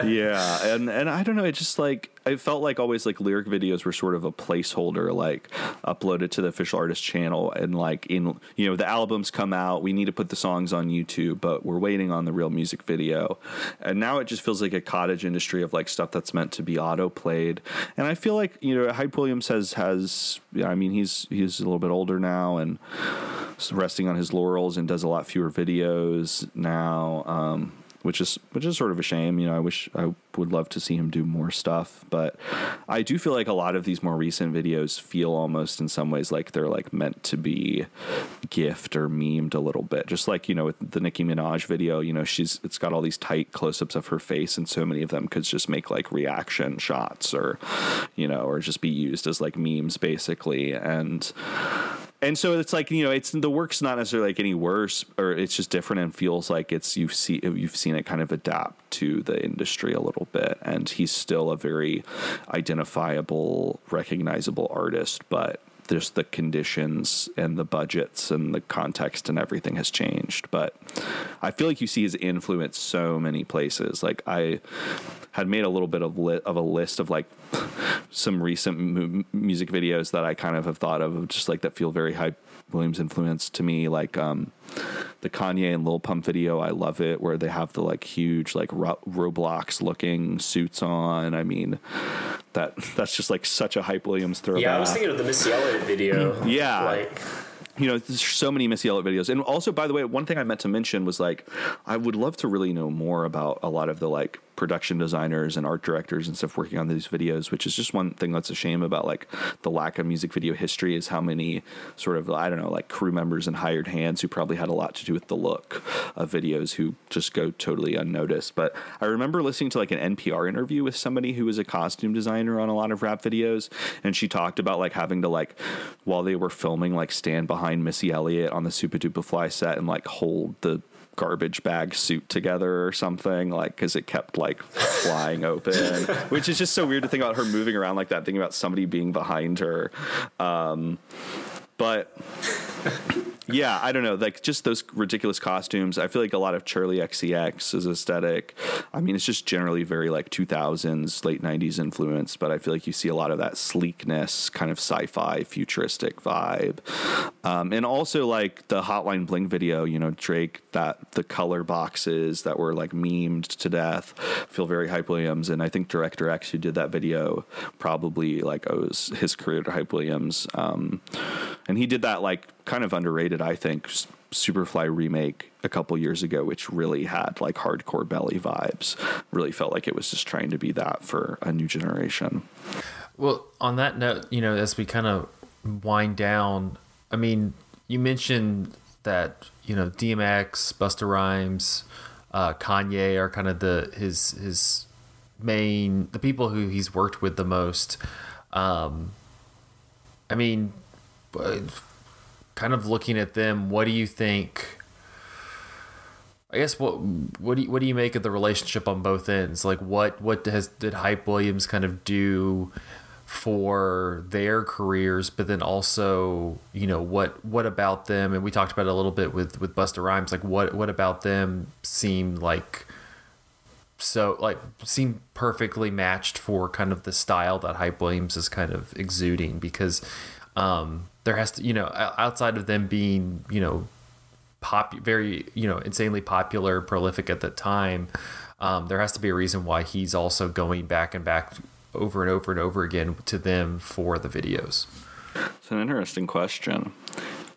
Yeah, and I don't know, it just like, I felt like always like lyric videos were sort of a placeholder, like uploaded to the official artist channel, and like, in, you know, the albums come out, we need to put the songs on YouTube, but we're waiting on the real music video. And now it just feels like a cottage industry of like stuff that's meant to be auto played. And I feel like, you know, Hype Williams has yeah, I mean, he's a little bit older now and resting on his laurels, and does a lot fewer videos now, which is sort of a shame. You know, I would love to see him do more stuff, but I do feel like a lot of these more recent videos feel almost in some ways like they're like meant to be GIFed or memed a little bit. Just like, you know, with the Nicki Minaj video, you know, it's got all these tight close-ups of her face, and so many of them could just make like reaction shots, or, you know, or just be used as like memes basically. And so it's like, you know, it's, the work's not necessarily like any worse, or it's just different, and feels like it's, you've seen it kind of adapt to the industry a little bit. And he's still a very identifiable, recognizable artist, but there's the conditions and the budgets and the context and everything has changed. But I feel like you see his influence so many places. Like, I had made a little bit of a list of like some recent music videos that I kind of have thought of just like that feel very Hype Williams influenced to me, like the Kanye and Lil Pump video. I love it, where they have the like huge like Roblox looking suits on. I mean, that's just like such a Hype Williams throwback. Yeah, I was thinking of the Missy Elliott video. Yeah, like, you know, there's so many Missy Elliott videos. And also, by the way, one thing I meant to mention was like, I would love to really know more about a lot of the like production designers and art directors and stuff working on these videos, which is just one thing that's a shame about like the lack of music video history, is how many sort of, I don't know, like crew members and hired hands who probably had a lot to do with the look of videos who just go totally unnoticed. But I remember listening to like an NPR interview with somebody who was a costume designer on a lot of rap videos, and she talked about like having to like, while they were filming, like stand behind Missy Elliott on the Super Duper Fly set and like hold the garbage bag suit together or something, like, because it kept like flying open, which is just so weird to think about her moving around like that, thinking about somebody being behind her. But yeah, I don't know, like just those ridiculous costumes. I feel like a lot of Charlie XCX's aesthetic, I mean, it's just generally very like 2000s, late 90s influence, but I feel like you see a lot of that sleekness, kind of sci-fi futuristic vibe. And also like the Hotline Bling video, you know, Drake, that the color boxes that were like memed to death feel very Hype Williams. And I think Director X, who did that video, probably like owes his career to Hype Williams. And he did that like kind of underrated, I think, Superfly remake a couple years ago, which really had like hardcore Belly vibes. Really felt like it was just trying to be that for a new generation. Well, on that note, you know, as we kind of wind down, I mean, you mentioned that, you know, DMX, Busta Rhymes, Kanye are kind of his main, the people who he's worked with the most. I mean, kind of looking at them, what do you think? I guess what do you make of the relationship on both ends? Like, what did Hype Williams kind of do for their careers, but then also, you know, what about them? And we talked about it a little bit with Busta Rhymes. Like, what about them seemed like so like seem perfectly matched for kind of the style that Hype Williams is kind of exuding, because there has to, outside of them being, very, insanely popular, prolific at the time, there has to be a reason why he's also going back and back over and over and over again to them for the videos. It's an interesting question.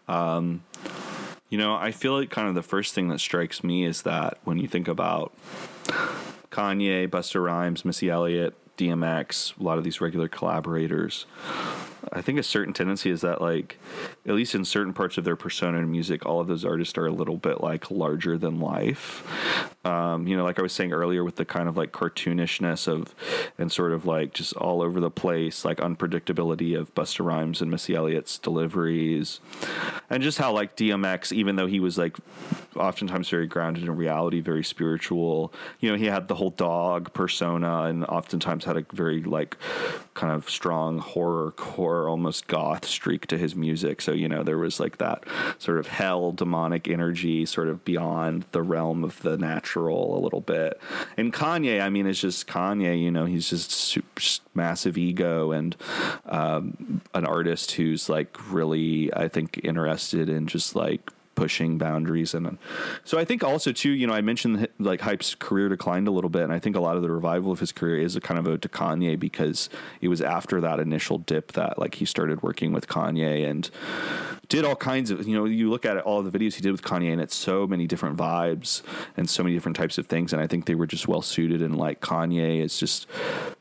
I feel like kind of the first thing that strikes me is that when you think about Kanye, Busta Rhymes, Missy Elliott, DMX, a lot of these regular collaborators, I think a certain tendency is that, like, at least in certain parts of their persona and music, all of those artists are a little bit like larger than life. Like I was saying earlier, with the kind of like cartoonishness of, and sort of like just all over the place, like unpredictability of Busta Rhymes and Missy Elliott's deliveries, and just how like DMX, even though he was like oftentimes very grounded in reality, very spiritual, he had the whole dog persona, and oftentimes had a very like kind of strong horrorcore, almost goth streak to his music. So, there was like that sort of hell demonic energy sort of beyond the realm of the natural a little bit. And Kanye, I mean, it's just Kanye, he's just massive ego, and an artist who's like really, I think, interested in just like pushing boundaries. And so I think also too, I mentioned like Hype's career declined a little bit, and I think a lot of the revival of his career is a kind of ode to Kanye, because it was after that initial dip that like he started working with Kanye and did all kinds of, you look at it, all of the videos he did with Kanye, and it's so many different vibes and so many different types of things, and I think they were just well suited. And like Kanye is just,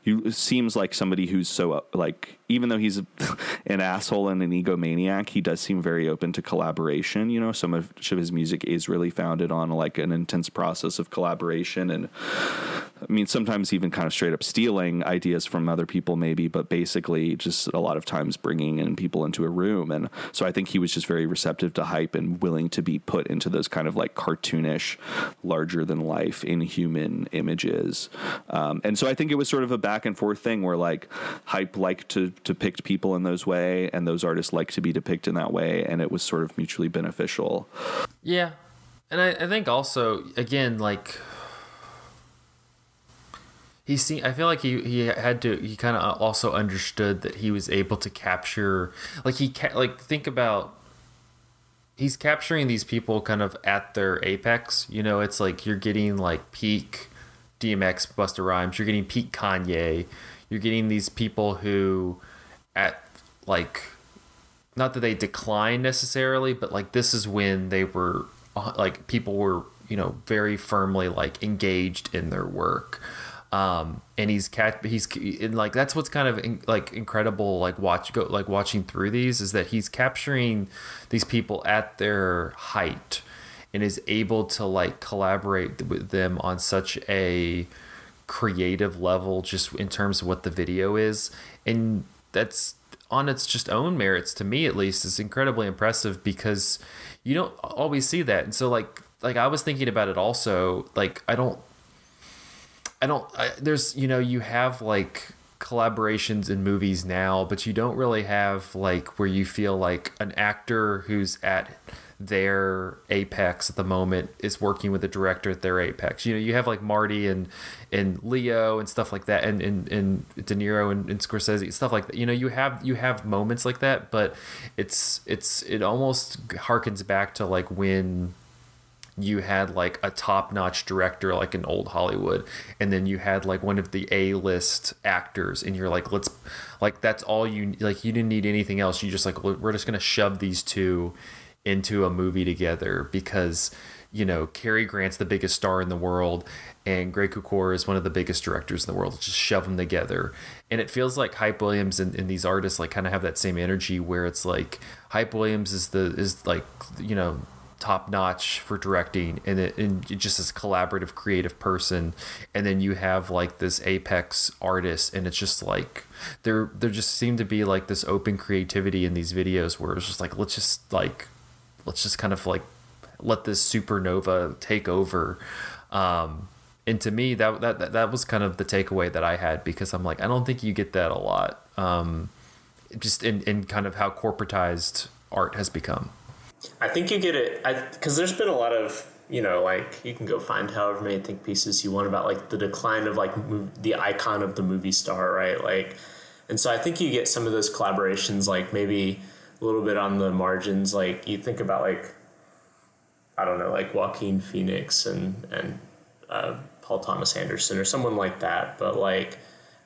it seems like somebody who's so like, even though he's an asshole and an egomaniac, he does seem very open to collaboration. So much of his music is really founded on like an intense process of collaboration, and I mean, sometimes even kind of straight up stealing ideas from other people maybe, but basically just a lot of times bringing in people into a room. And so I think he was just very receptive to Hype and willing to be put into those kind of like cartoonish, larger than life, inhuman images. And so I think it was sort of a back and forth thing where like Hype liked to depict people in those way, and those artists like to be depicted in that way, and it was sort of mutually beneficial. Yeah. And I think also, again, like, I feel like he kind of also understood that he was able to capture, like, think about, he's capturing these people kind of at their apex. It's like you're getting like peak DMX, Busta Rhymes, you're getting peak Kanye, you're getting these people who at like, not that they decline necessarily, but like this is when they were like, people were, very firmly like engaged in their work. And he's like, that's what's kind of like incredible, like watching through these, is that he's capturing these people at their height and is able to like collaborate with them on such a creative level, just in terms of what the video is. And that's, on its just own merits, to me at least, is incredibly impressive, because you don't always see that. And so like I was thinking about it also, like there's, you have like collaborations in movies now, but you don't really have like where you feel like an actor who's at their apex at the moment is working with a director at their apex. You have like Marty and Leo and stuff like that, and De Niro and Scorsese, stuff like that. You have moments like that, but it almost harkens back to like when you had like a top-notch director like in old Hollywood, and then you had like one of the A-list actors, and you're like, that's all you, like, you didn't need anything else. You just like, we're just gonna shove these two into a movie together because Cary Grant's the biggest star in the world, and Greg Couture is one of the biggest directors in the world. Just shove them together. And it feels like Hype Williams and these artists like kind of have that same energy, where it's like Hype Williams is like top notch for directing, and it just as a collaborative, creative person. And then you have like this apex artist, and it's just like there just seemed to be like this open creativity in these videos where it's just like, let's just kind of like let this supernova take over. And to me, that was kind of the takeaway that I had, because I'm like, I don't think you get that a lot, just in kind of how corporatized art has become. I think you get it because there's been a lot of like you can go find however many think pieces you want about like the decline of like the icon of the movie star, right? Like, and so I think you get some of those collaborations, like maybe a little bit on the margins. Like you think about like, I don't know, like Joaquin Phoenix and Paul Thomas Anderson or someone like that. But like,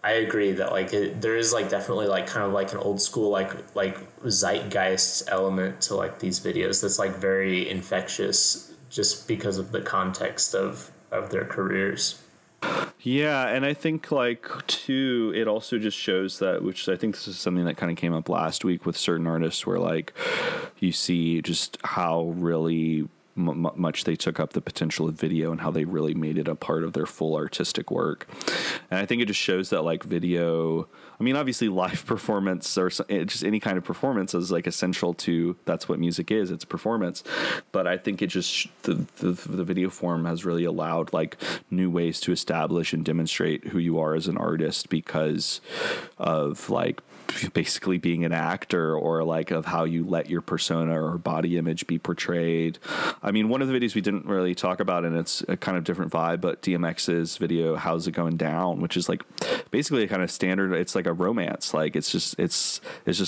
I agree that like there is like definitely like kind of like an old school like zeitgeist element to like these videos that's like very infectious just because of the context of their careers. Yeah, and I think like too, it also just shows that, which I think this is something that kind of came up last week with certain artists, where like you see just how really much they took up the potential of video and how they really made it a part of their full artistic work. And I think it just shows that like video, I mean, obviously live performance or just any kind of performance is like essential to, that's what music is, it's performance. But I think it just, the video form has really allowed like new ways to establish and demonstrate who you are as an artist because of like basically being an actor, or like of how you let your persona or body image be portrayed. I mean, one of the videos we didn't really talk about, and it's a kind of different vibe, but DMX's video, How's It Going Down, which is like basically a kind of standard, it's like a romance, like it's just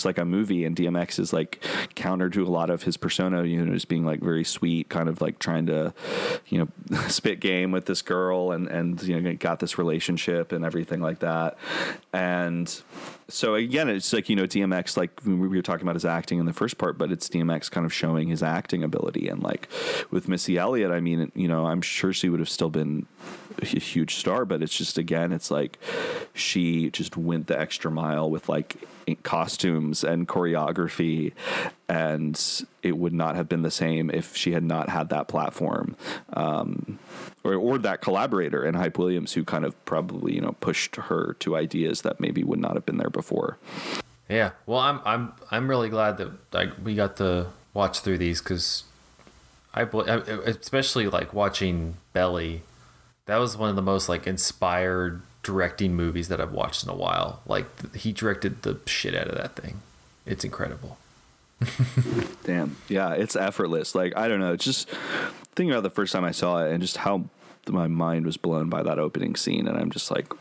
like a movie, and DMX is like counter to a lot of his persona, just being like very sweet, kind of like trying to, spit game with this girl and got this relationship and everything like that. And so again, it's like, DMX, like we were talking about his acting in the first part, but it's DMX kind of showing his acting ability. And like with Missy Elliott, I mean, I'm sure she would have still been a huge star, but it's just, again, it's like she just went the extra mile with like costumes and choreography, and it would not have been the same if she had not had that platform, or that collaborator in Hype Williams, who kind of probably pushed her to ideas that maybe would not have been there before. Yeah, well, I'm really glad that like we got to watch through these, because I especially like watching Belly. That was one of the most like inspired directing movies that I've watched in a while. Like he directed the shit out of that thing. It's incredible. Damn. Yeah, it's effortless. Like, I don't know, just thinking about the first time I saw it and just how my mind was blown by that opening scene. And I'm just like,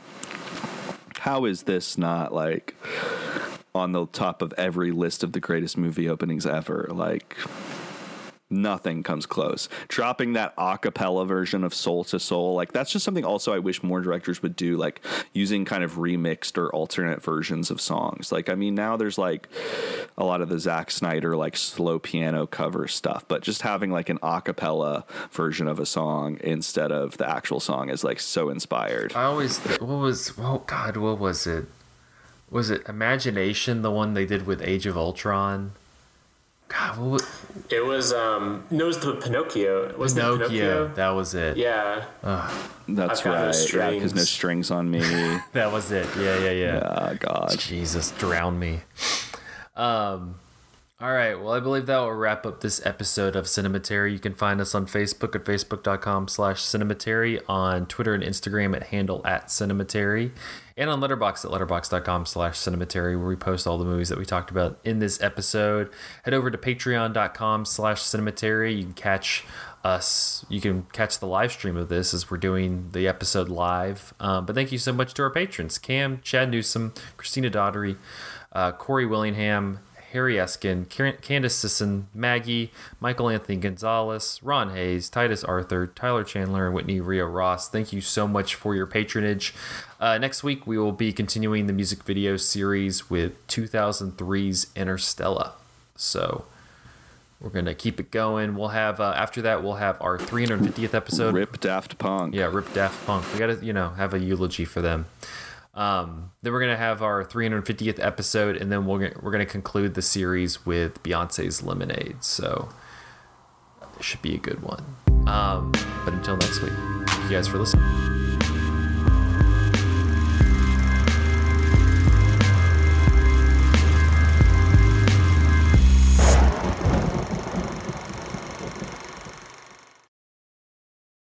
how is this not like on the top of every list of the greatest movie openings ever? Like, nothing comes close. Dropping that a cappella version of Soul to Soul, like that's just something also I wish more directors would do, like using kind of remixed or alternate versions of songs. Like, I mean, now there's like a lot of the Zack Snyder like slow piano cover stuff, but just having like an a cappella version of a song instead of the actual song is like so inspired. I always what was it? Was it Imagination, the one they did with Age of Ultron? God, what was... It was no, it was the Pinocchio. It was Pinocchio. That was it. Yeah. That's right. Yeah, because No Strings on Me. That was it. Yeah. Yeah, God. Jesus, drown me. All right. Well, I believe that will wrap up this episode of Cinematary. You can find us on Facebook at facebook.com/Cinematary, on Twitter and Instagram at handle @Cinematary, and on Letterboxd at letterboxd.com/Cinematary, where we post all the movies that we talked about in this episode. Head over to patreon.com/Cinematary. You can catch us. You can catch the live stream of this as we're doing the episode live. But thank you so much to our patrons: Cam, Chad Newsom, Christina Daughtery, Corey Willingham, Harry Eskin, Candace Sisson, Maggie, Michael Anthony Gonzalez, Ron Hayes, Titus Arthur, Tyler Chandler, and Whitney Rio Ross. Thank you so much for your patronage. Next week, we will be continuing the music video series with 2003's Interstellar. So we're going to keep it going. We'll have, after that, we'll have our 350th episode. Rip Daft Punk. Yeah, Rip Daft Punk. We got to, have a eulogy for them. Then we're going to have our 350th episode, and then we're going to conclude the series with Beyonce's Lemonade. So it should be a good one. But until next week, thank you guys for listening.